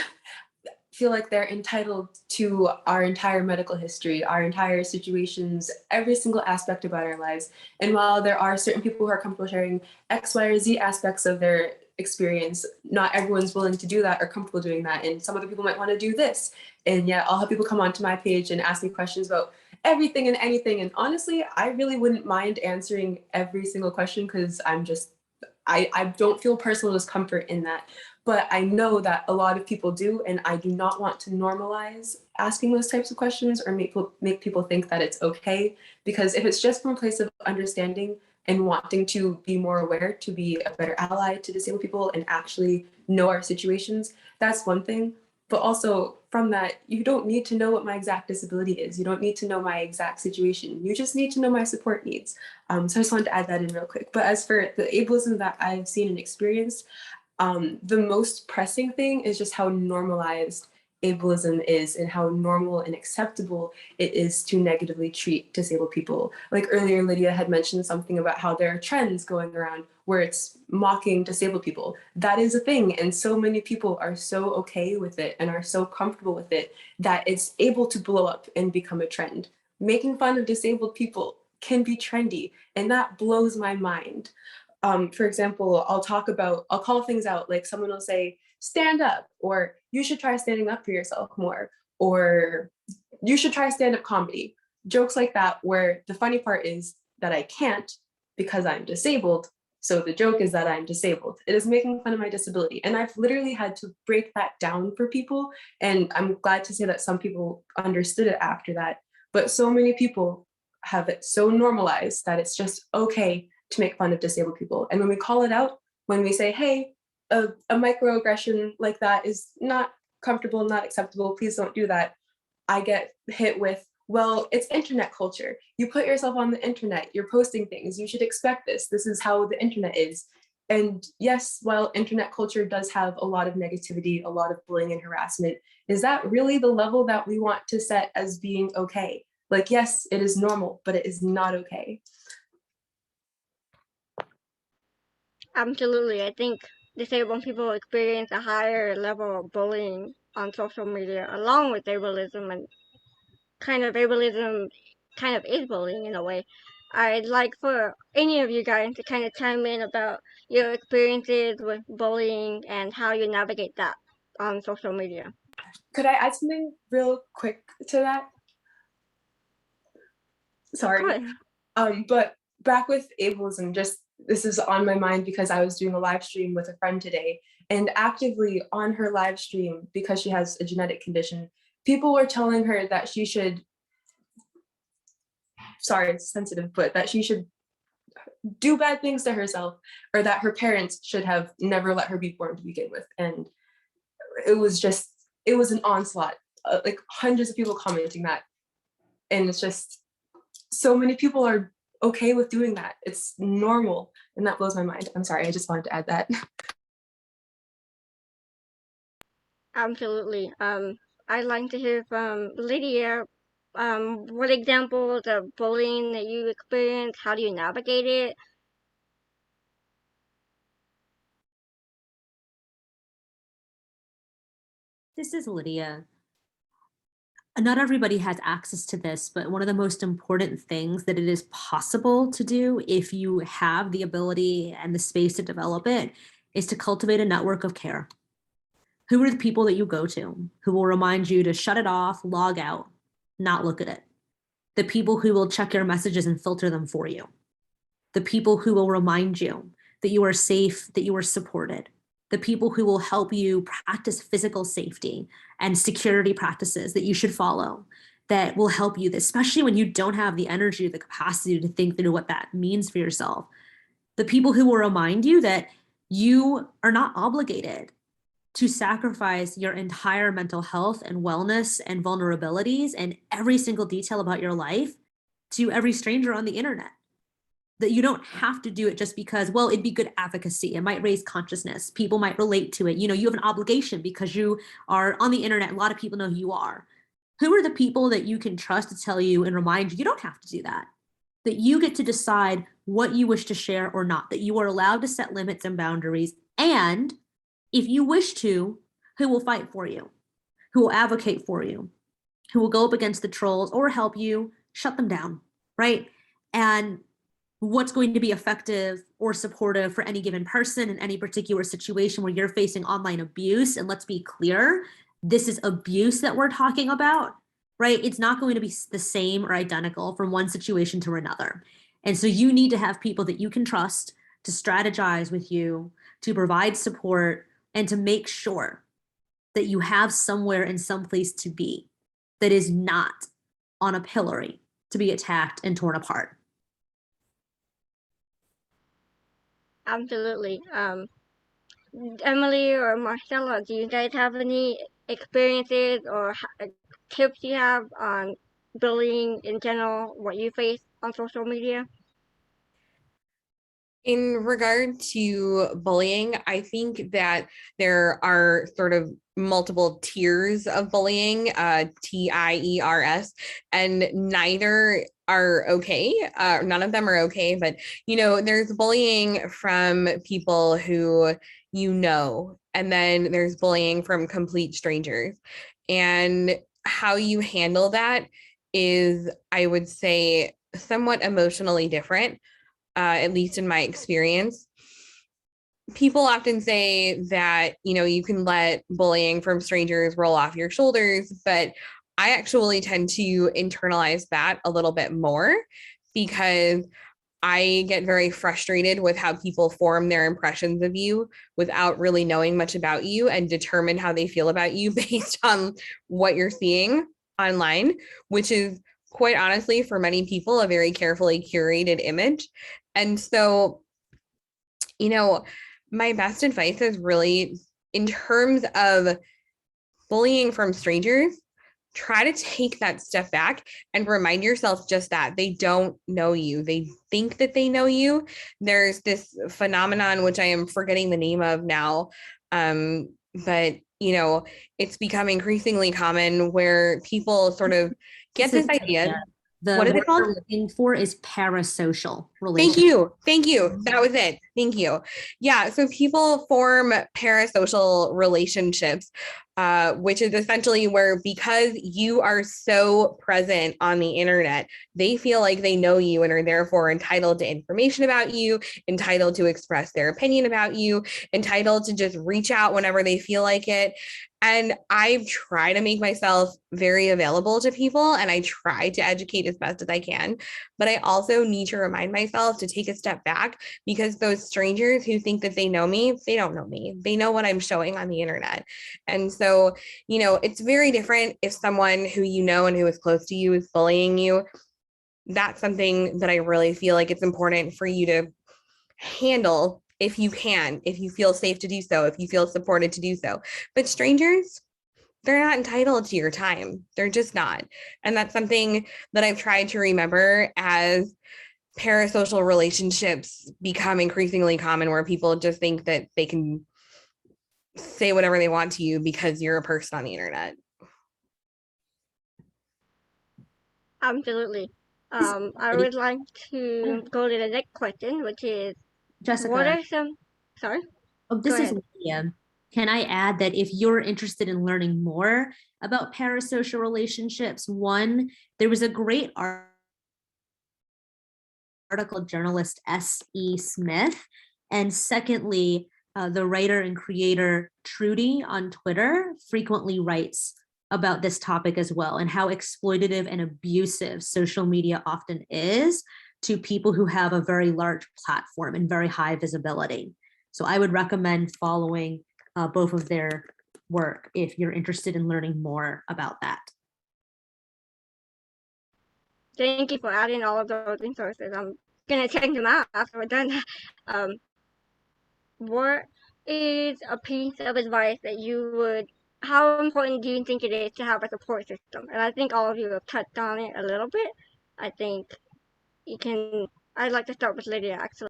feel like they're entitled to our entire medical history, our entire situations, every single aspect about our lives. And while there are certain people who are comfortable sharing X, Y, or Z aspects of their experience, not everyone's willing to do that or comfortable doing that. And some other people might want to do this. And yet I'll have people come onto my page and ask me questions about everything and anything. And honestly, I really wouldn't mind answering every single question because I don't feel personal discomfort in that. But I know that a lot of people do, and I do not want to normalize asking those types of questions or make people think that it's okay. Because if it's just from a place of understanding and wanting to be more aware, to be a better ally to disabled people and actually know our situations, that's one thing. But also from that, you don't need to know what my exact disability is. You don't need to know my exact situation. You just need to know my support needs. So I just wanted to add that in real quick. But as for the ableism that I've seen and experienced, the most pressing thing is just how normalized ableism is and how normal and acceptable it is to negatively treat disabled people. Like earlier, Lydia had mentioned something about how there are trends going around where it's mocking disabled people. That is a thing, and so many people are so okay with it and are so comfortable with it that it's able to blow up and become a trend. Making fun of disabled people can be trendy, and that blows my mind. For example, I'll call things out, like someone will say, stand up, or you should try standing up for yourself more, or you should try stand-up comedy. Jokes like that, where the funny part is that I can't because I'm disabled. So the joke is that I'm disabled. It is making fun of my disability. And I've literally had to break that down for people. And I'm glad to say that some people understood it after that. But so many people have it so normalized that it's just okay to make fun of disabled people. And when we call it out, when we say, hey, a microaggression like that is not comfortable, not acceptable, please don't do that, I get hit with, well, it's internet culture. You put yourself on the internet, you're posting things, you should expect this. This is how the internet is. And yes, while internet culture does have a lot of negativity, a lot of bullying and harassment, is that really the level that we want to set as being okay? Like, yes, it is normal, but it is not okay. Absolutely. I think disabled people experience a higher level of bullying on social media, along with ableism, and kind of ableism kind of is bullying in a way. I'd like for any of you guys to kind of chime in about your experiences with bullying and how you navigate that on social media. Could I add something real quick to that? Sorry. But back with ableism, just this is on my mind because I was doing a live stream with a friend today, and actively on her live stream, because she has a genetic condition, people were telling her that she should, sorry, it's sensitive, but that she should do bad things to herself, or that her parents should have never let her be born to begin with. And it was an onslaught, like hundreds of people commenting that. And it's just, so many people are okay with doing that. It's normal, and that blows my mind. I'm sorry, I just wanted to add that. Absolutely. I'd like to hear from Lydia. What examples of bullying that you experienced? How do you navigate it? This is Lydia. Not everybody has access to this, but one of the most important things that it is possible to do if you have the ability and the space to develop it is to cultivate a network of care. Who are the people that you go to who will remind you to shut it off, log out, not look at it? The people who will check your messages and filter them for you. The people who will remind you that you are safe, that you are supported. The people who will help you practice physical safety and security practices that you should follow, that will help you, especially when you don't have the energy or the capacity to think through what that means for yourself. The people who will remind you that you are not obligated to sacrifice your entire mental health and wellness and vulnerabilities and every single detail about your life to every stranger on the internet. That you don't have to do it just because, well, it'd be good advocacy. It might raise consciousness. People might relate to it. You know, you have an obligation because you are on the internet. A lot of people know who you are. Who are the people that you can trust to tell you and remind you don't have to do that? That you get to decide what you wish to share or not, that you are allowed to set limits and boundaries. And if you wish to, who will fight for you, who will advocate for you, who will go up against the trolls or help you shut them down, right? And what's going to be effective or supportive for any given person in any particular situation where you're facing online abuse. And let's be clear, this is abuse that we're talking about, right? It's not going to be the same or identical from one situation to another. And so you need to have people that you can trust to strategize with you, to provide support, and to make sure that you have somewhere and someplace to be that is not on a pillory to be attacked and torn apart. Absolutely. Emily or Marcela, do you guys have any experiences or tips you have on bullying in general, what you face on social media? In regard to bullying, I think that there are sort of multiple tiers of bullying, TIERS, and neither are okay. None of them are okay, but you know, there's bullying from people who you know, and then there's bullying from complete strangers. And how you handle that is, I would say, somewhat emotionally different, at least in my experience. People often say that, you can let bullying from strangers roll off your shoulders, but I actually tend to internalize that a little bit more because I get very frustrated with how people form their impressions of you without really knowing much about you and determine how they feel about you based on what you're seeing online, which is quite honestly, for many people, a very carefully curated image. And so, my best advice is really in terms of bullying from strangers, try to take that step back and remind yourself just that they don't know you. They think that they know you. There's this phenomenon, which I am forgetting the name of now, but it's become increasingly common where people sort of get this idea. What is it called? What we're looking for is parasocial Thank relationships. you. That was it. Thank you. Yeah. So people form parasocial relationships, which is essentially where, because you are so present on the internet, they feel like they know you and are therefore entitled to information about you, entitled to express their opinion about you, entitled to just reach out whenever they feel like it. And I try to make myself very available to people and I try to educate as best as I can. But I also need to remind myself to take a step back because those strangers who think that they know me, they don't know me. They know what I'm showing on the internet. And so, it's very different if someone who you know and who is close to you is bullying you. That's something that I really feel like it's important for you to handle if you can, if you feel safe to do so, if you feel supported to do so. But strangers, they're not entitled to your time. They're just not. And that's something that I've tried to remember as parasocial relationships become increasingly common, where people just think that they can say whatever they want to you because you're a person on the internet. Absolutely. I would like to go to the next question, which is, Jessica, what are some, sorry? this is ahead. Lydia. Can I add that if you're interested in learning more about parasocial relationships, one, there was a great article, journalist S.E. Smith, and secondly, the writer and creator Trudy on Twitter frequently writes about this topic as well, and how exploitative and abusive social media often is to people who have a very large platform and very high visibility. So I would recommend following both of their work if you're interested in learning more about that. Thank you for adding all of those resources. I'm gonna check them out after we're done. What is a piece of advice that you would, how important do you think it is to have a support system? And I think all of you have touched on it a little bit. I think you can, I'd like to start with Lydia, actually.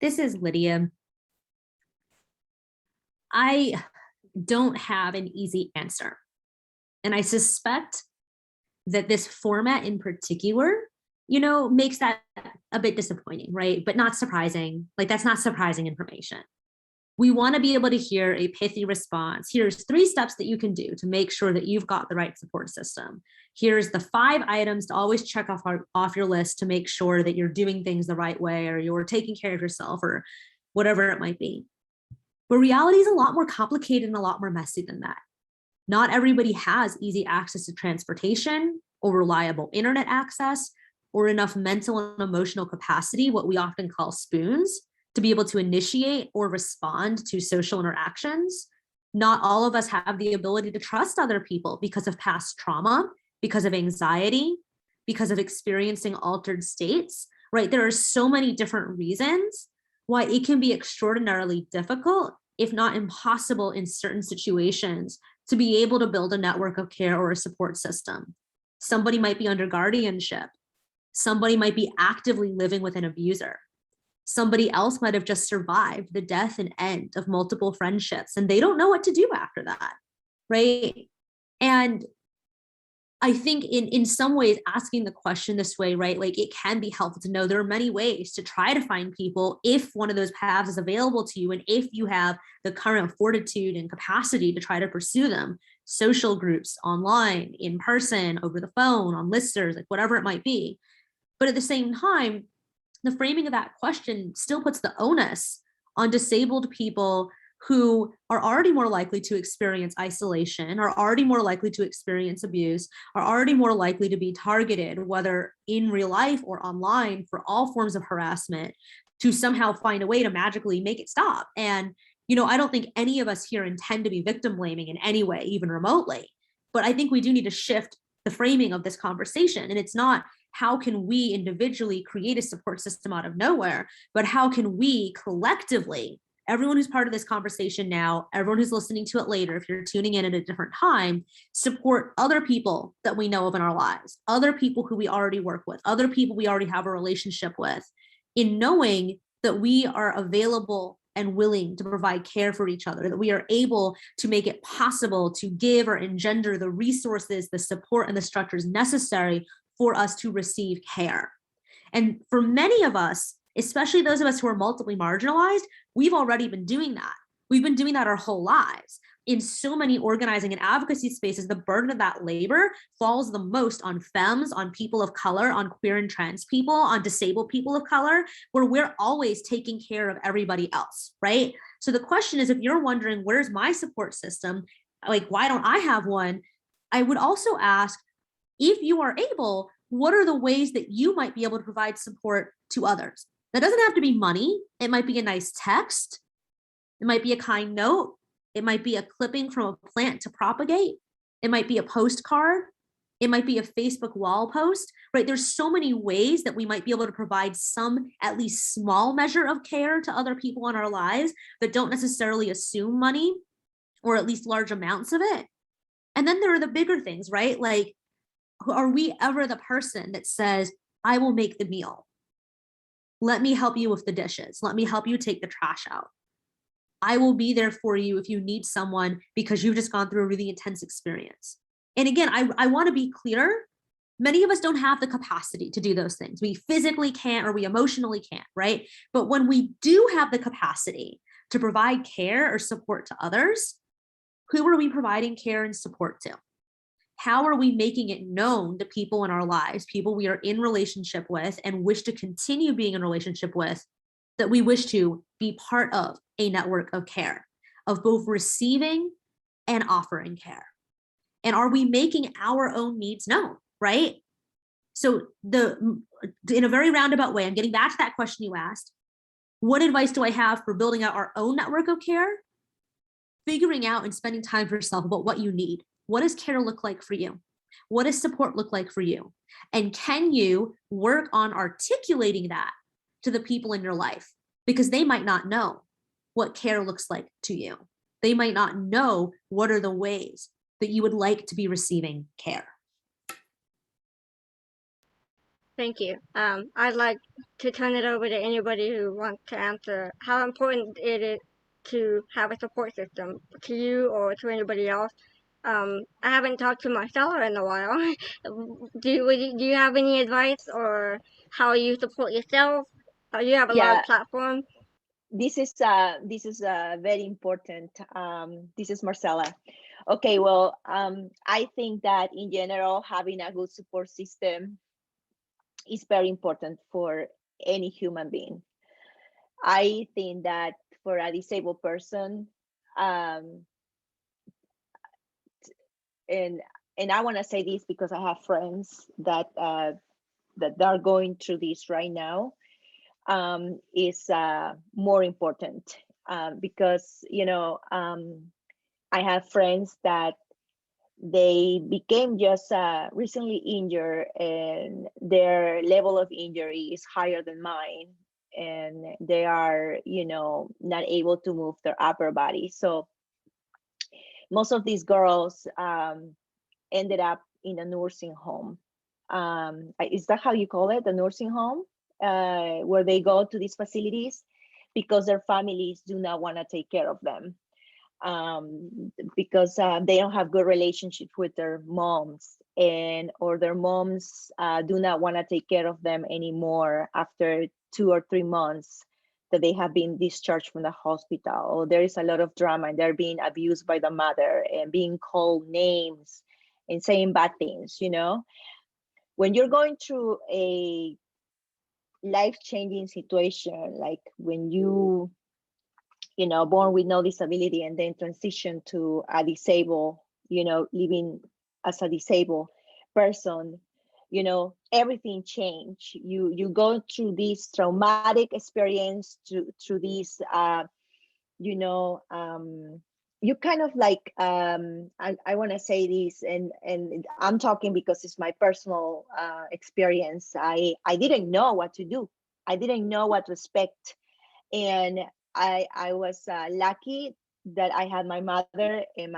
This is Lydia. I don't have an easy answer. And I suspect that this format in particular, makes that a bit disappointing, right? But not surprising. Like, that's not surprising information. We want to be able to hear a pithy response. Here's 3 steps that you can do to make sure that you've got the right support system. Here's the 5 items to always check off your list to make sure that you're doing things the right way, or you're taking care of yourself, or whatever it might be. But reality is a lot more complicated and a lot more messy than that. Not everybody has easy access to transportation or reliable internet access or enough mental and emotional capacity, what we often call spoons, to be able to initiate or respond to social interactions. Not all of us have the ability to trust other people because of past trauma, because of anxiety, because of experiencing altered states, right? There are so many different reasons why it can be extraordinarily difficult, if not impossible in certain situations, to be able to build a network of care or a support system. Somebody might be under guardianship. Somebody might be actively living with an abuser. Somebody else might have just survived the death and end of multiple friendships, and they don't know what to do after that, right? And I think in some ways, asking the question this way, right, like it can be helpful to know there are many ways to try to find people if one of those paths is available to you, and if you have the current fortitude and capacity to try to pursue them. Social groups, online, in person, over the phone, on listservs, like whatever it might be. But at the same time, the framing of that question still puts the onus on disabled people who are already more likely to experience isolation, are already more likely to experience abuse, are already more likely to be targeted, whether in real life or online, for all forms of harassment, to somehow find a way to magically make it stop. And, you know, I don't think any of us here intend to be victim blaming in any way, even remotely. But I think we do need to shift the framing of this conversation. And it's not, how can we individually create a support system out of nowhere, but how can we collectively, everyone who's part of this conversation now, everyone who's listening to it later, if you're tuning in at a different time, support other people that we know of in our lives, other people who we already work with, other people we already have a relationship with, in knowing that we are available and willing to provide care for each other, that we are able to make it possible to give or engender the resources, the support, and the structures necessary for us to receive care. And for many of us, especially those of us who are multiply marginalized, we've already been doing that. We've been doing that our whole lives. In so many organizing and advocacy spaces, the burden of that labor falls the most on femmes, on people of color, on queer and trans people, on disabled people of color, where we're always taking care of everybody else, right? So the question is, if you're wondering, where's my support system? Like, why don't I have one? I would also ask, if you are able, what are the ways that you might be able to provide support to others? That doesn't have to be money. It might be a nice text. It might be a kind note. It might be a clipping from a plant to propagate. It might be a postcard. It might be a Facebook wall post, right? There's so many ways that we might be able to provide some, at least small measure of care to other people in our lives that don't necessarily assume money, or at least large amounts of it. And then there are the bigger things, right? Like, are we ever the person that says, I will make the meal? Let me help you with the dishes. Let me help you take the trash out. I will be there for you if you need someone because you've just gone through a really intense experience. And again, I want to be clear. Many of us don't have the capacity to do those things. We physically can't, or we emotionally can't, right? But when we do have the capacity to provide care or support to others, who are we providing care and support to? How are we making it known to people in our lives, people we are in relationship with and wish to continue being in relationship with, that we wish to be part of a network of care, of both receiving and offering care? And are we making our own needs known, right? So in a very roundabout way, I'm getting back to that question you asked. What advice do I have for building out our own network of care? Figuring out and spending time for yourself about what you need. What does care look like for you? What does support look like for you? And can you work on articulating that to the people in your life? Because they might not know what care looks like to you. They might not know what are the ways that you would like to be receiving care. Thank you. I'd like to turn it over to anybody who wants to answer how important it is to have a support system, to you or to anybody else. I haven't talked to Marcela in a while. Do you have any advice, or how you support yourself? You have a large platform. This is very important. This is Marcela. Okay, well, I think that in general, having a good support system is very important for any human being. I think that for a disabled person, and I want to say this because I have friends that are going through this right now, is more important, because I have friends that they became just recently injured, and their level of injury is higher than mine, and they are not able to move their upper body. So most of these girls ended up in a nursing home. Is that how you call it, the nursing home, where they go to these facilities because their families do not want to take care of them, because they don't have good relationships with their moms, and or their moms do not want to take care of them anymore after 2 or 3 months that they have been discharged from the hospital, or there is a lot of drama and they're being abused by the mother and being called names and saying bad things, you know. When you're going through a life-changing situation, like when you know, born with no disability and then transition to a disabled, you know, living as a disabled person, you know, everything changed. You go through this traumatic experience, through this you know, you kind of like I want to say this, and I'm talking because it's my personal experience. I didn't know what to do. I didn't know what to expect, and I was lucky that I had my mother and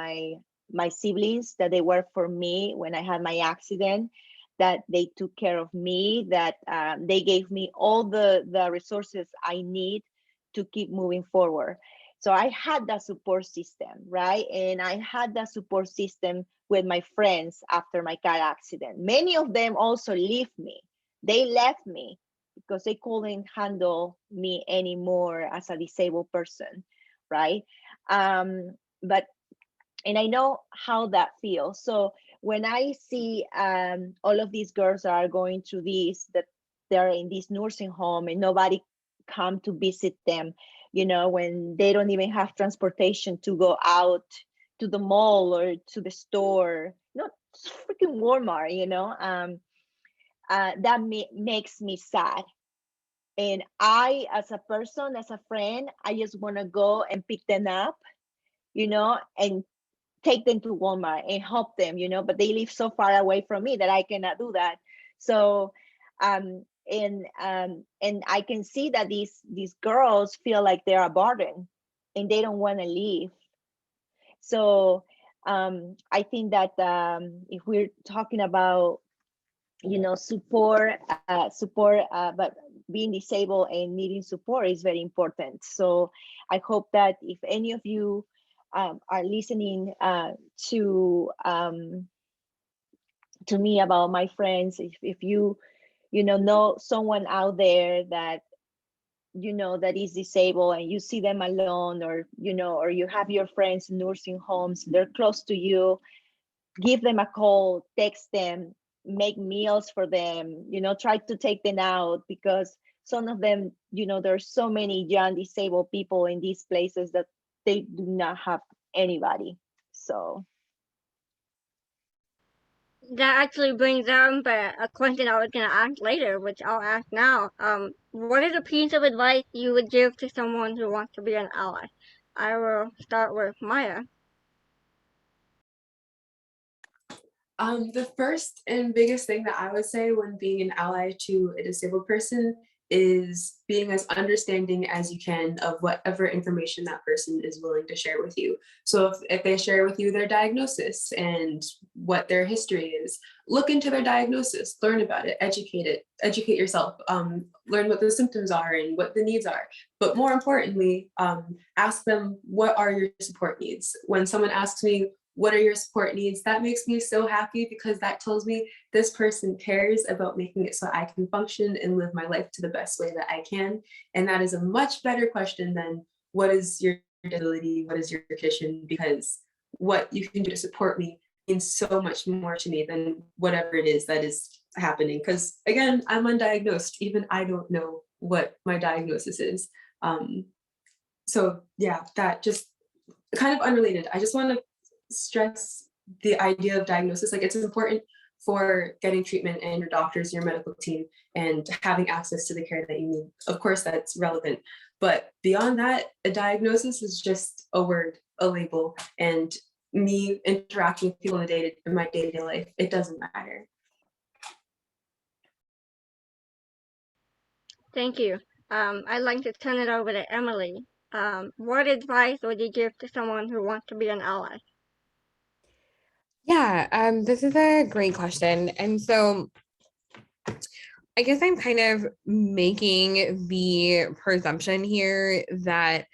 my siblings, that they were for me when I had my accident, that they took care of me, that they gave me all the resources I need to keep moving forward. So I had that support system, right? And I had that support system with my friends after my car accident. Many of them also left me. They left me because they couldn't handle me anymore as a disabled person, right? But and I know how that feels. So when I see all of these girls that are going through this, that they're in this nursing home and nobody come to visit them, you know, when they don't even have transportation to go out to the mall or to the store, not freaking Walmart, you know, that makes me sad. And I, as a person, as a friend, I just want to go and pick them up, you know, and take them to Walmart and help them, you know, but they live so far away from me that I cannot do that. So, and I can see that these girls feel like they're a burden and they don't want to leave. So, I think that if we're talking about, you know, support, but being disabled and needing support is very important. So I hope that if any of you are listening to me about my friends, if you know someone out there that you know that is disabled and you see them alone, or you know, or you have your friends in nursing homes, they're close to you, give them a call, text them, make meals for them, you know, try to take them out, because some of them, you know, there's so many young disabled people in these places that they do not have anybody. So That actually brings up a question I was gonna ask later, which I'll ask now. What is a piece of advice you would give to someone who wants to be an ally? I will start with Maya. The first and biggest thing that I would say when being an ally to a disabled person is being as understanding as you can of whatever information that person is willing to share with you. So if they share with you their diagnosis and what their history is, look into their diagnosis, learn about it, educate yourself, learn what the symptoms are and what the needs are. But more importantly, ask them, what are your support needs? When someone asks me, what are your support needs? That makes me so happy, because that tells me this person cares about making it so I can function and live my life to the best way that I can. And that is a much better question than what is your disability, what is your condition, because what you can do to support me means so much more to me than whatever it is that is happening. Because again, I'm undiagnosed. Even I don't know what my diagnosis is. So yeah, that just kind of unrelated. I just want to stress the idea of diagnosis. Like, it's important for getting treatment and your doctors, your medical team, and having access to the care that you need. Of course, that's relevant. But beyond that, a diagnosis is just a word, a label, and me interacting with people in my day-to-day life, it doesn't matter. Thank you. I'd like to turn it over to Emily. What advice would you give to someone who wants to be an ally? Yeah, this is a great question. And so I guess I'm kind of making the presumption here that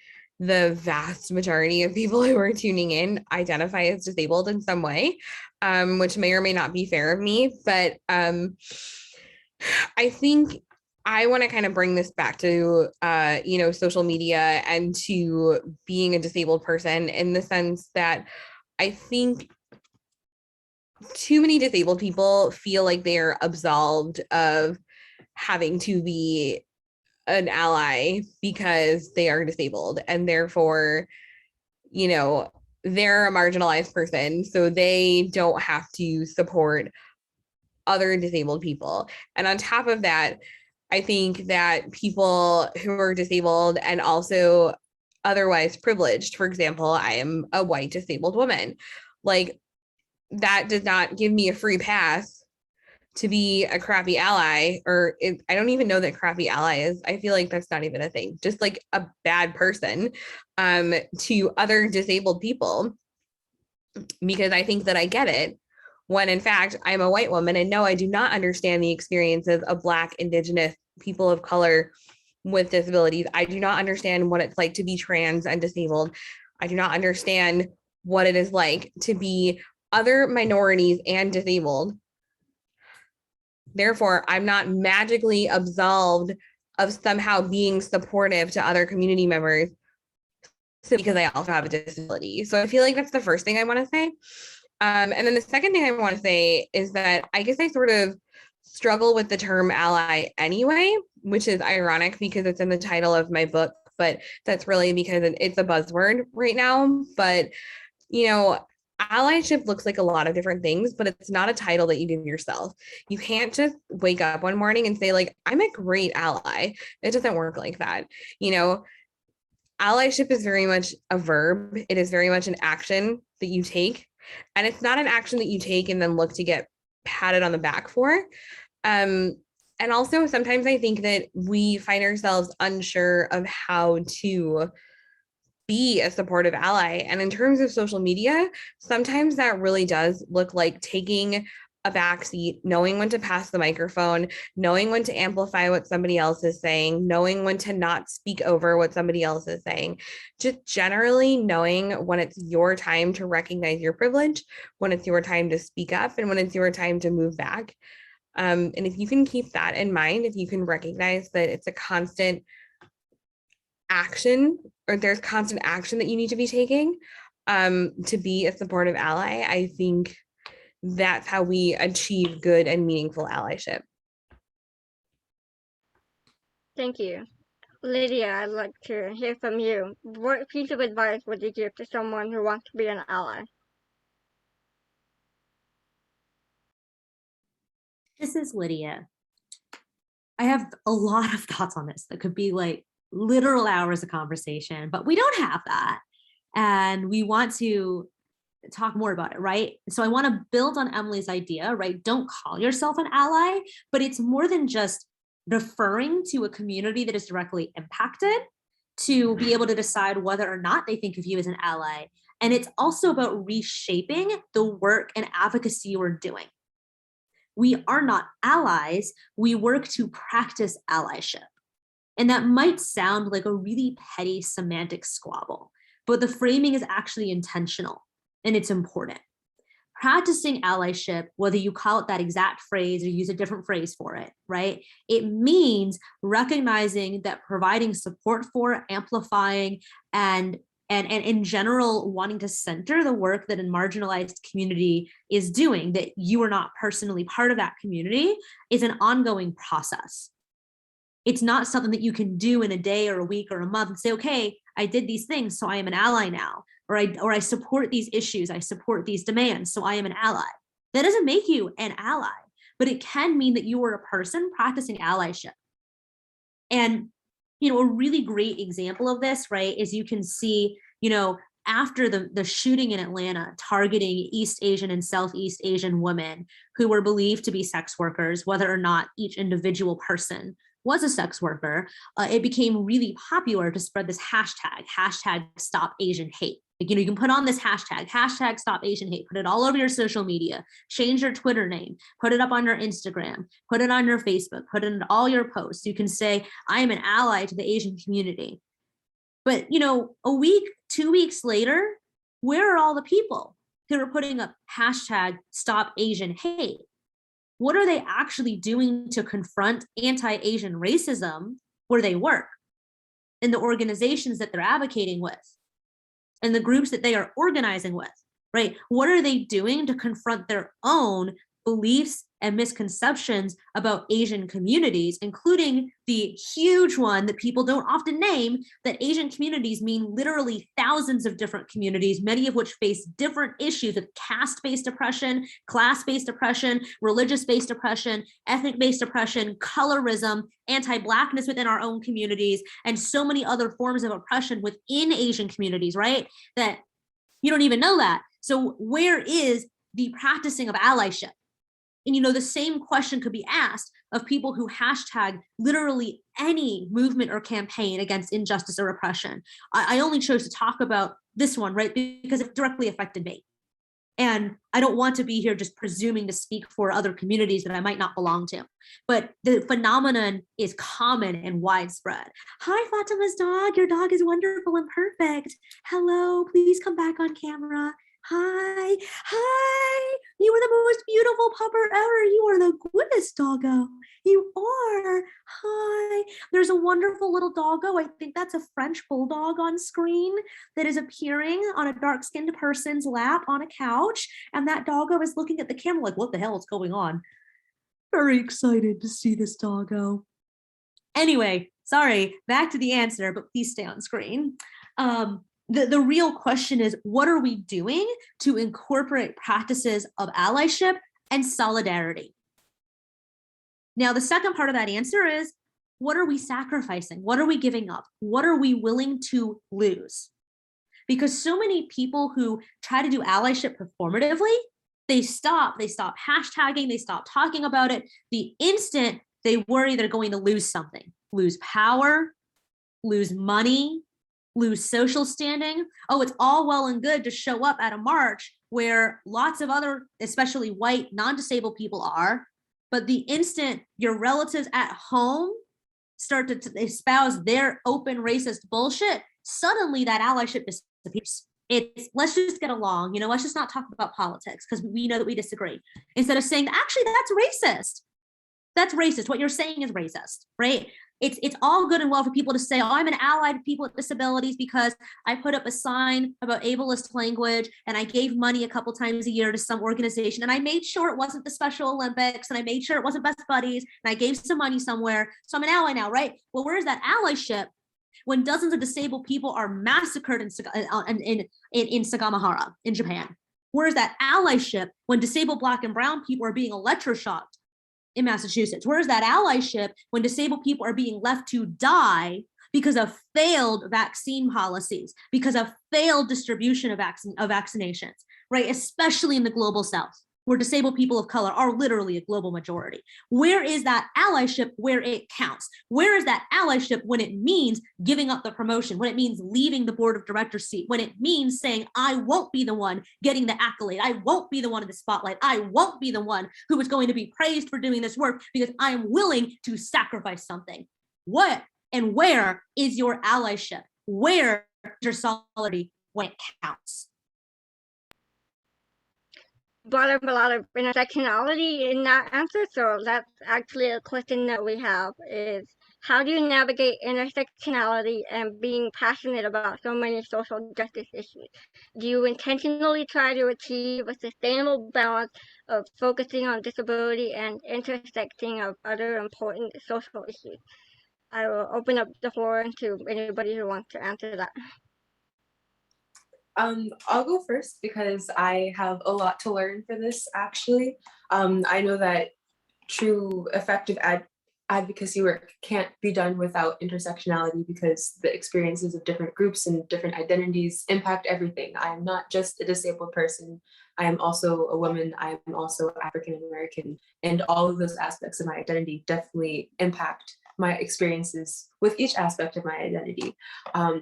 the vast majority of people who are tuning in identify as disabled in some way, which may or may not be fair of me. But I think I want to kind of bring this back to, social media and to being a disabled person, in the sense that I think too many disabled people feel like they're absolved of having to be an ally because they are disabled, and therefore, they're a marginalized person, so they don't have to support other disabled people. And on top of that, I think that people who are disabled and also otherwise privileged, for example, I am a white disabled woman, like, that does not give me a free pass to be a crappy ally, or I don't even know that crappy ally is. I feel like that's not even a thing. Just like a bad person to other disabled people, because I think that I get it, when in fact I'm a white woman, and no, I do not understand the experiences of Black, Indigenous, people of color with disabilities. I do not understand what it's like to be trans and disabled. I do not understand what it is like to be other minorities and disabled. Therefore, I'm not magically absolved of somehow being supportive to other community members because I also have a disability. So I feel like that's the first thing I want to say. And then the second thing I want to say is that I guess I sort of struggle with the term ally anyway, which is ironic because it's in the title of my book, but that's really because it's a buzzword right now. But, allyship looks like a lot of different things, but it's not a title that you give yourself. You can't just wake up one morning and say, like, I'm a great ally. It doesn't work like that. Allyship is very much a verb. It is very much an action that you take. And it's not an action that you take and then look to get patted on the back for. And also, sometimes I think that we find ourselves unsure of how to be a supportive ally. And in terms of social media, sometimes that really does look like taking a backseat, knowing when to pass the microphone, knowing when to amplify what somebody else is saying, knowing when to not speak over what somebody else is saying, just generally knowing when it's your time to recognize your privilege, when it's your time to speak up, and when it's your time to move back. And if you can keep that in mind, if you can recognize that it's a constant action, or there's constant action that you need to be taking to be a supportive ally, I think that's how we achieve good and meaningful allyship. Thank you. Lydia, I'd like to hear from you. What piece of advice would you give to someone who wants to be an ally? This is Lydia. I have a lot of thoughts on this that could be like literal hours of conversation, but we don't have that. And we want to talk more about it, right? So I want to build on Emily's idea, right? Don't call yourself an ally, but it's more than just referring to a community that is directly impacted to be able to decide whether or not they think of you as an ally. And it's also about reshaping the work and advocacy we're doing. We are not allies, we work to practice allyship. And that might sound like a really petty semantic squabble, but the framing is actually intentional and it's important. Practicing allyship, whether you call it that exact phrase or use a different phrase for it, right? It means recognizing that providing support for, amplifying, and in general, wanting to center the work that a marginalized community is doing, that you are not personally part of that community, is an ongoing process. It's not something that you can do in a day or a week or a month and say, okay, I did these things, so I am an ally now. Or I support these issues, I support these demands, so I am an ally. That doesn't make you an ally, but it can mean that you are a person practicing allyship. And, a really great example of this, right, is you can see, after the shooting in Atlanta targeting East Asian and Southeast Asian women who were believed to be sex workers, whether or not each individual person was a sex worker, it became really popular to spread this hashtag Stop Asian Hate. You can put on this hashtag Stop Asian Hate, put it all over your social media, change your Twitter name, put it up on your Instagram, put it on your Facebook, put it in all your posts. You can say, I am an ally to the Asian community. But, you know, a week, 2 weeks later, where are all the people who are putting up hashtag Stop Asian Hate? What are they actually doing to confront anti-Asian racism where they work, in the organizations that they're advocating with, and the groups that they are organizing with, right? What are they doing to confront their own beliefs and misconceptions about Asian communities, including the huge one that people don't often name, that Asian communities mean literally thousands of different communities, many of which face different issues of caste-based oppression, class-based oppression, religious-based oppression, ethnic-based oppression, colorism, anti-Blackness within our own communities, and so many other forms of oppression within Asian communities, right? That you don't even know that. So where is the practicing of allyship? And, you know, the same question could be asked of people who hashtag literally any movement or campaign against injustice or oppression. I only chose to talk about this one, right, because it directly affected me. And I don't want to be here just presuming to speak for other communities that I might not belong to. But the phenomenon is common and widespread. Hi, Fatima's dog. Your dog is wonderful and perfect. Hello, please come back on camera. Hi, hi, you are the most beautiful pupper ever. You are the goodest doggo. You are. Hi. There's a wonderful little doggo. I think that's a French bulldog on screen that is appearing on a dark-skinned person's lap on a couch. And that doggo is looking at the camera like, what the hell is going on? Very excited to see this doggo. Anyway, sorry, back to the answer, but please stay on screen. The real question is, what are we doing to incorporate practices of allyship and solidarity? Now, the second part of that answer is, what are we sacrificing? What are we giving up? What are we willing to lose? Because so many people who try to do allyship performatively, they stop hashtagging, they stop talking about it. The instant they worry they're going to lose something, lose power, lose money, lose social standing. Oh, it's all well and good to show up at a march where lots of other, especially white, non-disabled people are, but the instant your relatives at home start to espouse their open racist bullshit, suddenly that allyship disappears. It's, let's just get along, you know, let's just not talk about politics because we know that we disagree. Instead of saying, actually, that's racist. That's racist. What you're saying is racist, right? It's all good and well for people to say, oh, I'm an ally to people with disabilities because I put up a sign about ableist language and I gave money a couple times a year to some organization and I made sure it wasn't the Special Olympics and I made sure it wasn't Best Buddies and I gave some money somewhere. So I'm an ally now, right? Well, where's that allyship when dozens of disabled people are massacred in Sagamihara in Japan? Where's that allyship when disabled Black and brown people are being electroshocked in Massachusetts? Where is that allyship when disabled people are being left to die because of failed vaccine policies, because of failed distribution of vaccinations, right? Especially in the global South, where disabled people of color are literally a global majority. Where is that allyship where it counts? Where is that allyship when it means giving up the promotion, when it means leaving the board of directors seat, when it means saying, I won't be the one getting the accolade, I won't be the one in the spotlight, I won't be the one who is going to be praised for doing this work because I am willing to sacrifice something? What and where is your allyship? Where is your solidarity when it counts? Brought up a lot of intersectionality in that answer, so that's actually a question that we have is, how do you navigate intersectionality and being passionate about so many social justice issues? Do you intentionally try to achieve a sustainable balance of focusing on disability and intersecting of other important social issues? I will open up the floor to anybody who wants to answer that. I'll go first because I have a lot to learn for this, actually. I know that true effective advocacy work can't be done without intersectionality because the experiences of different groups and different identities impact everything. I am not just a disabled person. I am also a woman. I am also African American, and all of those aspects of my identity definitely impact my experiences with each aspect of my identity.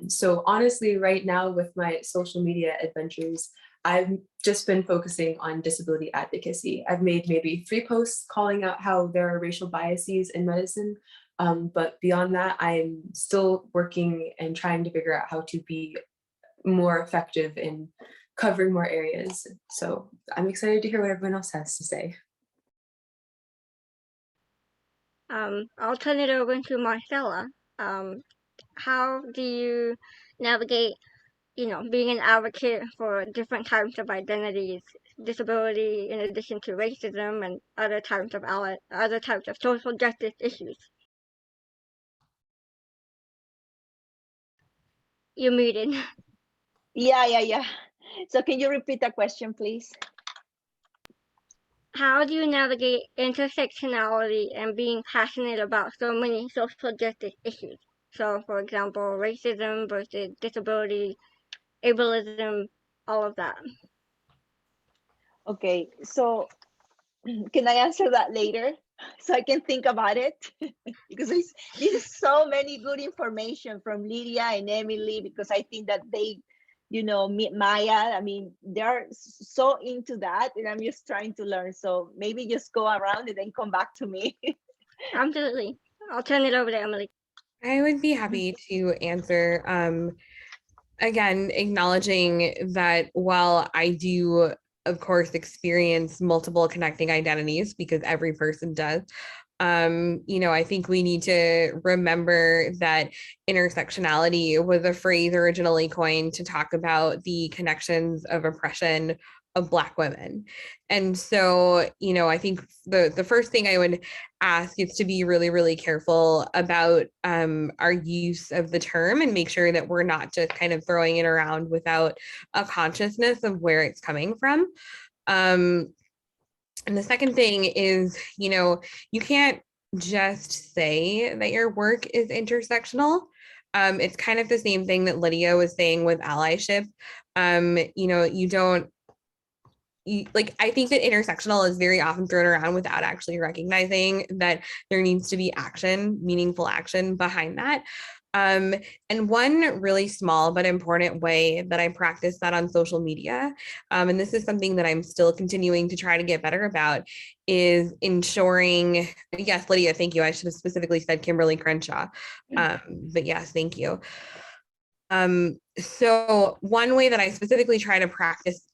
So honestly, right now with my social media adventures, I've just been focusing on disability advocacy. I've made maybe 3 posts calling out how there are racial biases in medicine, But beyond that, I'm still working and trying to figure out how to be more effective in covering more areas. So I'm excited to hear what everyone else has to say. I'll turn it over to Marcela. How do you navigate, being an advocate for different types of identities, disability, in addition to racism and other types of social justice issues? You're muted. Yeah. So can you repeat the question, please? How do you navigate intersectionality and being passionate about so many social justice issues? So, for example, racism versus disability, ableism, all of that. Okay, so can I answer that later so I can think about it? Because this is so many good information from Lydia and Emily, because I think that they, Maya, I mean, they're so into that, and I'm just trying to learn. So maybe just go around and then come back to me. Absolutely. I'll turn it over to Emily. I would be happy to answer. Again, acknowledging that while I do, of course, experience multiple connecting identities, because every person does, I think we need to remember that intersectionality was a phrase originally coined to talk about the connections of oppression of Black women. And so, I think the first thing I would ask is to be really, really careful about our use of the term and make sure that we're not just kind of throwing it around without a consciousness of where it's coming from. And the second thing is, you can't just say that your work is intersectional. It's kind of the same thing that Lydia was saying with allyship. You don't, I think that intersectional is very often thrown around without actually recognizing that there needs to be action, meaningful action behind that. And one really small but important way that I practice that on social media, and this is something that I'm still continuing to try to get better about, is ensuring, yes, Lydia, thank you. I should have specifically said Kimberly Crenshaw, but yes, thank you. So one way that I specifically try to practice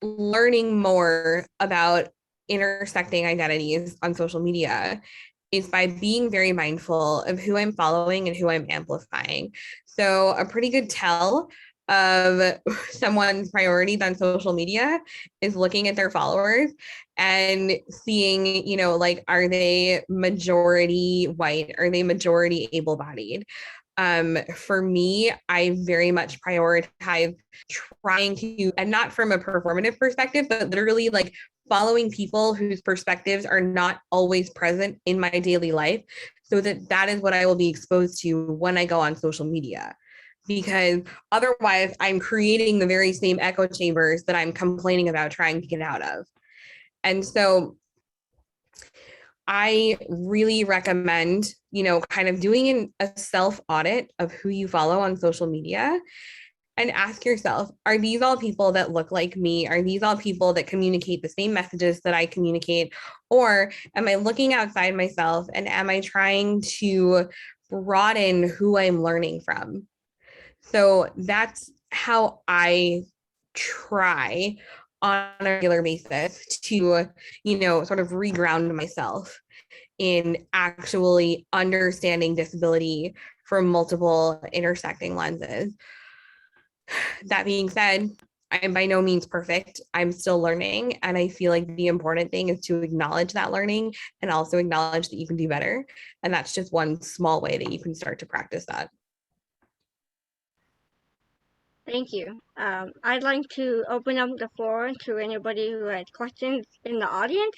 learning more about intersecting identities on social media is by being very mindful of who I'm following and who I'm amplifying. So a pretty good tell of someone's priorities on social media is looking at their followers and seeing, are they majority white? Are they majority able-bodied? For me, I very much prioritize trying to, and not from a performative perspective, but literally following people whose perspectives are not always present in my daily life, so that is what I will be exposed to when I go on social media. Because otherwise I'm creating the very same echo chambers that I'm complaining about trying to get out of. And so I really recommend, kind of doing a self audit of who you follow on social media and ask yourself, are these all people that look like me? Are these all people that communicate the same messages that I communicate? Or am I looking outside myself and am I trying to broaden who I'm learning from? So that's how I try on a regular basis to, sort of reground myself in actually understanding disability from multiple intersecting lenses. That being said, I'm by no means perfect. I'm still learning. And I feel like the important thing is to acknowledge that learning and also acknowledge that you can do better. And that's just one small way that you can start to practice that. Thank you. I'd like to open up the floor to anybody who has questions in the audience.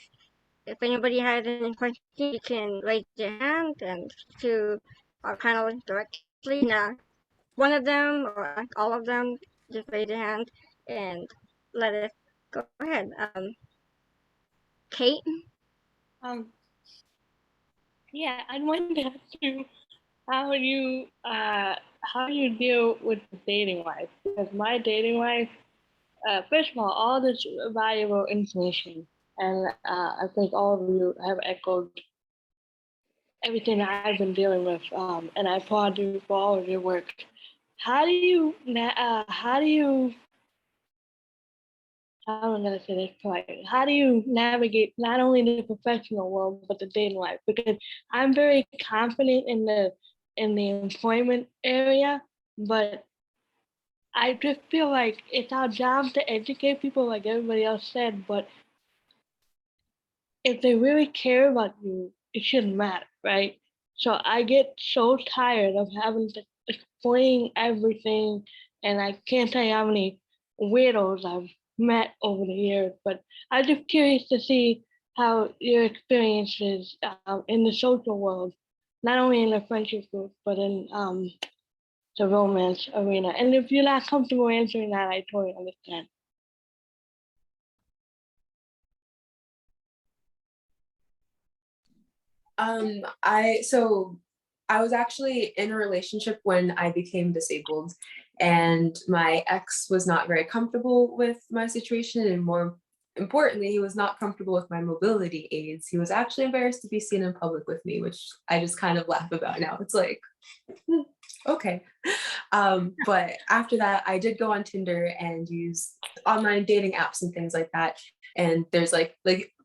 If anybody has any questions, you can raise your hand and to our panelists directly. Now, one of them or all of them, just raise your hand and let us go ahead. Kate? Yeah, I wanted to ask you how you deal with dating life, because my dating life, first of all this valuable information, and I think all of you have echoed everything that I've been dealing with, and I applaud you for all of your work. How do you how am I gonna say this politely? How do you navigate not only the professional world but the dating life? Because I'm very confident in the employment area, but I just feel like it's our job to educate people, like everybody else said. But if they really care about you, it shouldn't matter, right? So I get so tired of having to explain everything, and I can't tell you how many weirdos I've met over the years. But I'm just curious to see how your experiences in the social world, not only in the friendship group, but in the romance arena. And if you're not comfortable answering that, I totally understand. I was actually in a relationship when I became disabled, and my ex was not very comfortable with my situation, and more importantly, he was not comfortable with my mobility aids. He was actually embarrassed to be seen in public with me, which I just kind of laugh about now. It's like, okay. But after that, I did go on Tinder and use online dating apps and things like that. And there's like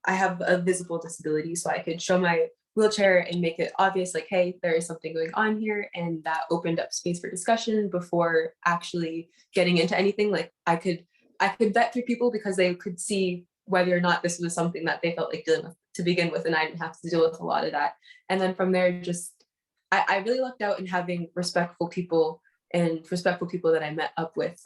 I have a visible disability, so I could show my wheelchair and make it obvious, like, hey, there is something going on here. And that opened up space for discussion before actually getting into anything. Like I could vet through people because they could see whether or not this was something that they felt like dealing with to begin with, and I didn't have to deal with a lot of that. And then from there, just I really lucked out in having respectful people that I met up with.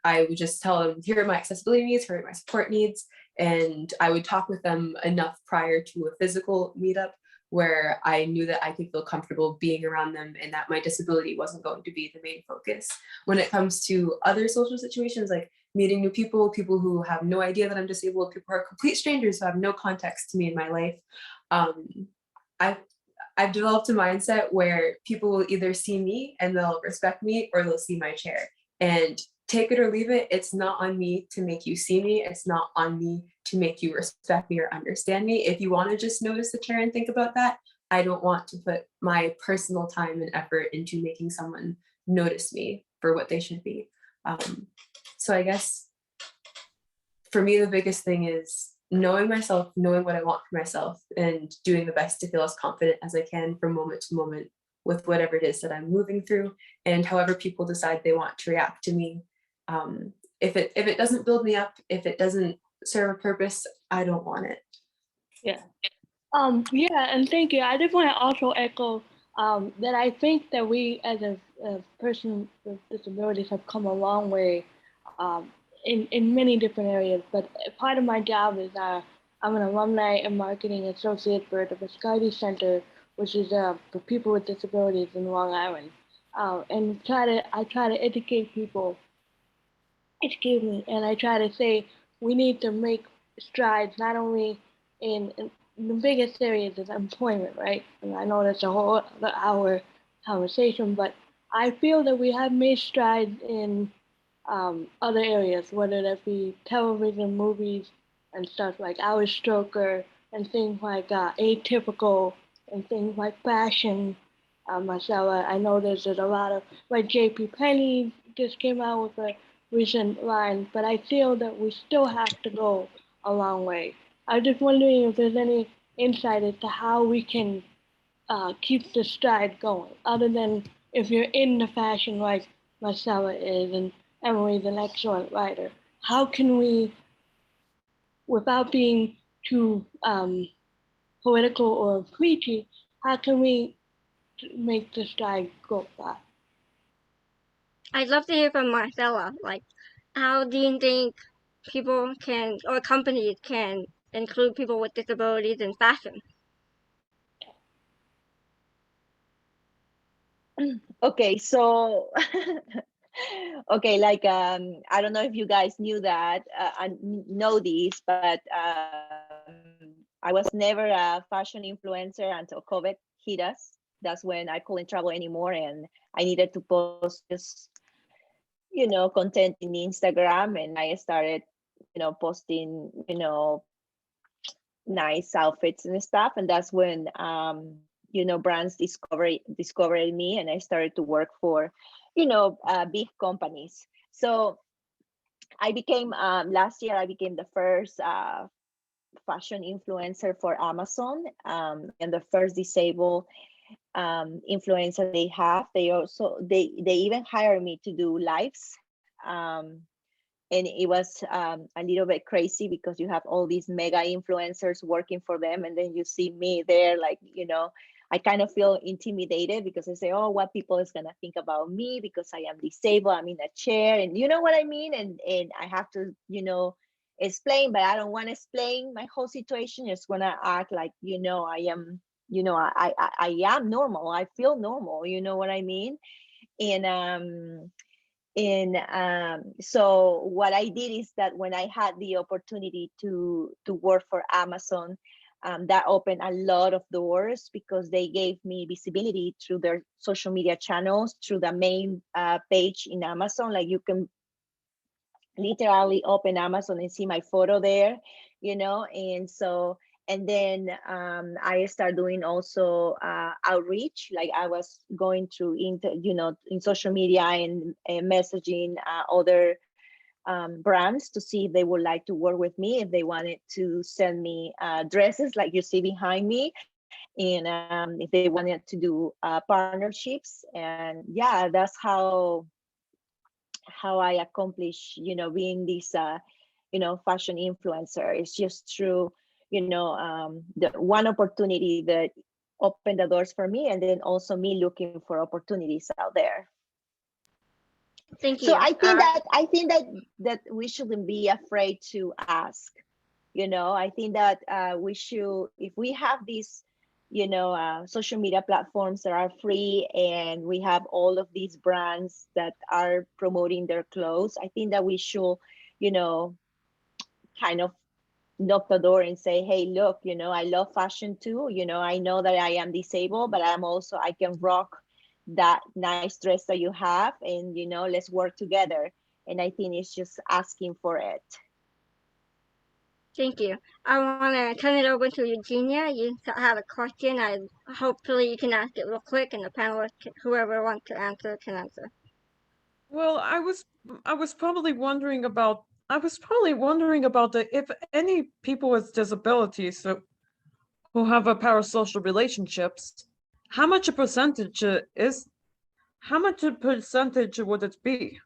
I would just tell them, here are my accessibility needs, here are my support needs. And I would talk with them enough prior to a physical meetup where I knew that I could feel comfortable being around them and that my disability wasn't going to be the main focus. When it comes to other social situations, like meeting new people who have no idea that I'm disabled, people who are complete strangers who have no context to me in my life, I've developed a mindset where people will either see me and they'll respect me, or they'll see my chair. And take it or leave it, it's not on me to make you see me. It's not on me to make you respect me or understand me. If you want to just notice the chair and think about that, I don't want to put my personal time and effort into making someone notice me for what they should be. So I guess for me, the biggest thing is knowing myself, knowing what I want for myself, and doing the best to feel as confident as I can from moment to moment with whatever it is that I'm moving through, and however people decide they want to react to me. If it doesn't build me up, if it doesn't serve a purpose, I don't want it. Yeah. Yeah, and thank you. I just want to also echo that I think that we as a person with disabilities have come a long way in many different areas. But part of my job is I'm an alumni and marketing associate for the Viscardi Center, which is for people with disabilities in Long Island. And I try to educate people, and I try to say we need to make strides not only in the biggest areas is employment, right? And I know that's a whole other hour conversation, but I feel that we have made strides in other areas, whether that be television, movies, and stuff like Our Stroker, and things like Atypical, and things like fashion. Marcela, I know there's a lot of, like J.P. Penney just came out with a recent line, but I feel that we still have to go a long way. I'm just wondering if there's any insight as to how we can keep the stride going, other than if you're in the fashion like Marcela is, and Emily's an excellent writer. How can we, without being too political or preachy, how can we make the stride go fast? I'd love to hear from Marcela. Like, how do you think people can, or companies can, include people with disabilities in fashion? Okay, so okay, like I don't know if you guys knew that and know this, but I was never a fashion influencer until COVID hit us. That's when I couldn't travel anymore, and I needed to post just content in Instagram, and I started posting nice outfits and stuff, and that's when brands discovered me, and I started to work for, big companies. So I became, last year, I became the first fashion influencer for Amazon, and the first disabled influencer they have. They even hired me to do lives. And it was a little bit crazy because you have all these mega influencers working for them, and then you see me there, like, I kind of feel intimidated because I say, oh, what people is gonna think about me because I am disabled, I'm in a chair, and you know what I mean? And I have to, explain, but I don't want to explain my whole situation. Just wanna act like, I am, I am normal. I feel normal, you know what I mean? And so what I did is that when I had the opportunity to work for Amazon, that opened a lot of doors because they gave me visibility through their social media channels, through the main page in Amazon. Like, you can literally open Amazon and see my photo there, and so, and then I started doing also outreach. Like, I was going through in social media and messaging other brands to see if they would like to work with me, if they wanted to send me dresses like you see behind me, and if they wanted to do partnerships. And yeah, that's how I accomplish, being this, fashion influencer. It's just through, the one opportunity that opened the doors for me, and then also me looking for opportunities out there. Thank you. So I think that we shouldn't be afraid to ask. I think that we should, if we have these, social media platforms that are free, and we have all of these brands that are promoting their clothes, I think that we should, kind of knock the door and say, hey, look, I love fashion too. I know that I am disabled, but I can rock that nice dress that you have, and, let's work together. And I think it's just asking for it. Thank you. I want to turn it over to Eugenia. You have a question. Hopefully you can ask it real quick, and the panelists, whoever wants to answer, can answer. Well, I was probably wondering about if any people with disabilities who have a parasocial relationships, how much a percentage would it be?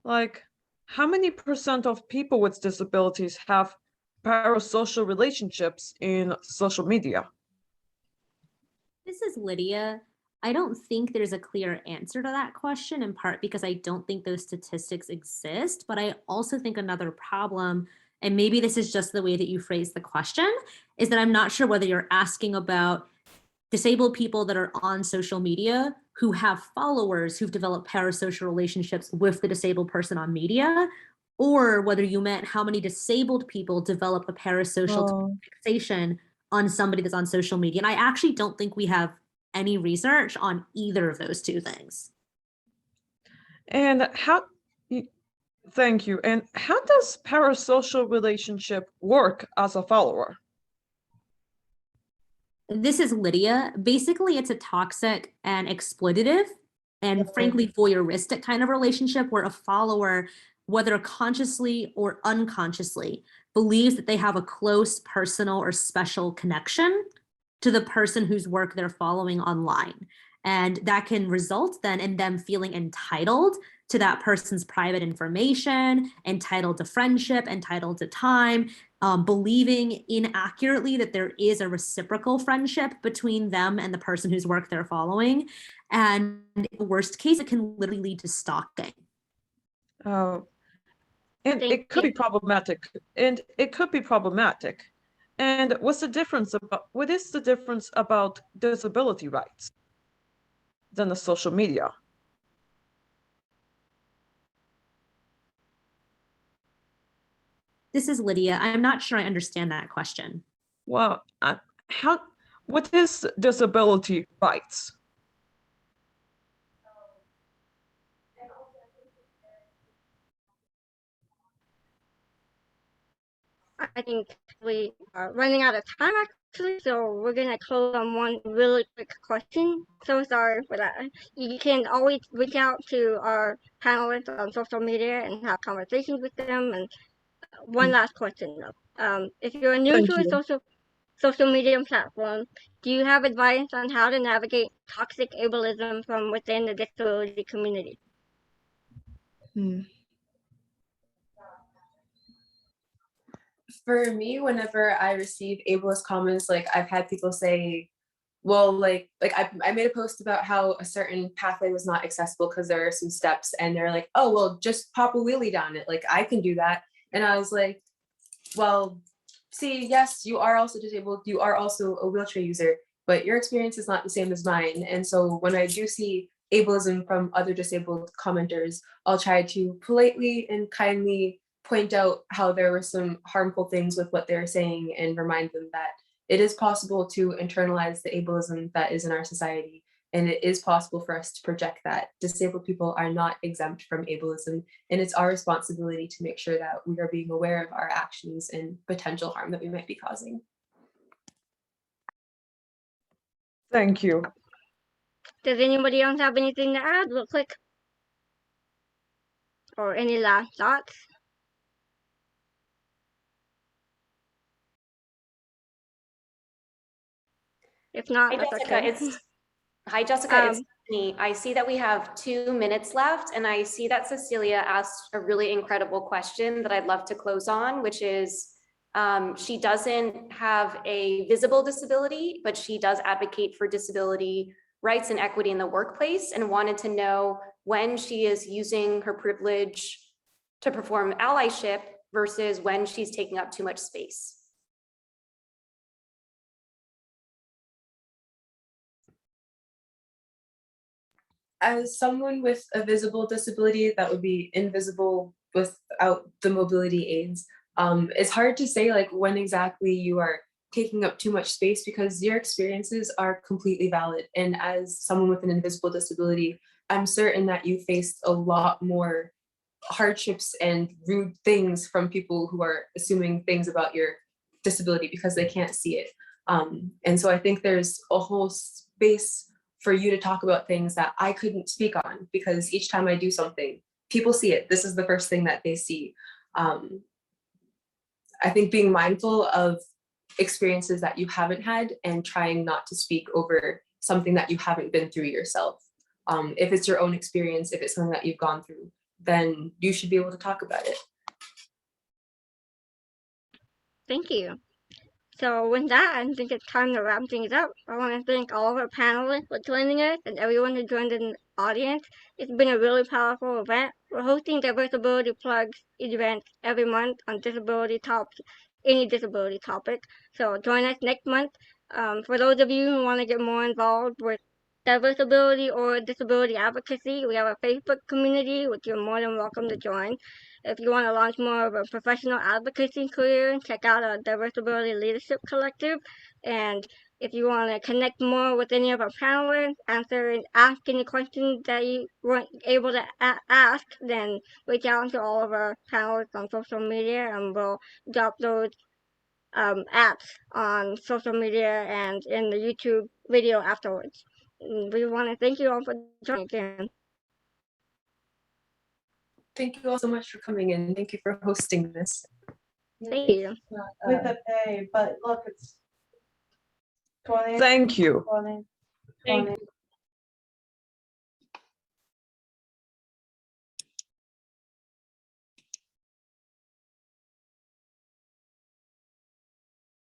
Like, how many percent of people with disabilities have parasocial relationships in social media? This is Lydia. I don't think there's a clear answer to that question, in part because I don't think those statistics exist, but I also think another problem, and maybe this is just the way that you phrase the question, is that I'm not sure whether you're asking about disabled people that are on social media who have followers who've developed parasocial relationships with the disabled person on media, or whether you meant how many disabled people develop a parasocial fixation on somebody that's on social media. And I actually don't think we have any research on either of those two things. And thank you. And how does parasocial relationship work as a follower? This is Lydia. Basically, it's a toxic and exploitative and frankly voyeuristic kind of relationship where a follower, whether consciously or unconsciously, believes that they have a close personal or special connection to the person whose work they're following online. And that can result then in them feeling entitled to that person's private information, entitled to friendship, entitled to time, believing inaccurately that there is a reciprocal friendship between them and the person whose work they're following. And in the worst case, it can literally lead to stalking. And it could be problematic. And what is the difference about disability rights than the social media? This is Lydia. I'm not sure I understand that question. Well, what is disability rights? I think we are running out of time actually, so we're gonna close on one really quick question. So sorry for that. You can always reach out to our panelists on social media and have conversations with them. And one last question though. If you're new Thank to a you. social media platform, do you have advice on how to navigate toxic ableism from within the disability community? For me, whenever I receive ableist comments, like I've had people say, well, I made a post about how a certain pathway was not accessible because there are some steps, and they're like, oh, well, just pop a wheelie down it. Like I can do that. And I was like, well, see, yes, you are also disabled. You are also a wheelchair user, but your experience is not the same as mine. And so when I do see ableism from other disabled commenters, I'll try to politely and kindly point out how there were some harmful things with what they're saying and remind them that it is possible to internalize the ableism that is in our society. And it is possible for us to project that disabled people are not exempt from ableism. And it's our responsibility to make sure that we are being aware of our actions and potential harm that we might be causing. Thank you. Does anybody else have anything to add real quick? Or any last thoughts? If not, Hi, that's Jessica. okay. Hi, Jessica. It's me. I see that we have 2 minutes left, and I see that Cecilia asked a really incredible question that I'd love to close on, which is she doesn't have a visible disability, but she does advocate for disability rights and equity in the workplace, and wanted to know when she is using her privilege to perform allyship versus when she's taking up too much space. As someone with a visible disability that would be invisible without the mobility aids, it's hard to say like when exactly you are taking up too much space because your experiences are completely valid. And as someone with an invisible disability, I'm certain that you faced a lot more hardships and rude things from people who are assuming things about your disability because they can't see it. And so I think there's a whole space for you to talk about things that I couldn't speak on because each time I do something, people see it. This is the first thing that they see. I think being mindful of experiences that you haven't had and trying not to speak over something that you haven't been through yourself. If it's your own experience, if it's something that you've gone through, then you should be able to talk about it. Thank you. So with that, I think it's time to wrap things up. I want to thank all of our panelists for joining us and everyone who joined in the audience. It's been a really powerful event. We're hosting Diversability Plugs events every month on any disability topic. So join us next month. For those of you who want to get more involved with Diversability or disability advocacy, we have a Facebook community which you're more than welcome to join. If you want to launch more of a professional advocacy career, check out our Diversability Leadership Collective. And if you want to connect more with any of our panelists, answer and ask any questions that you weren't able to ask, then reach out to all of our panelists on social media and we'll drop those apps on social media and in the YouTube video afterwards. We want to thank you all for joining again. Thank you all so much for coming in. Thank you for hosting this. Thank you. With the pay, but look, it's 20. Thank you. 20. Thank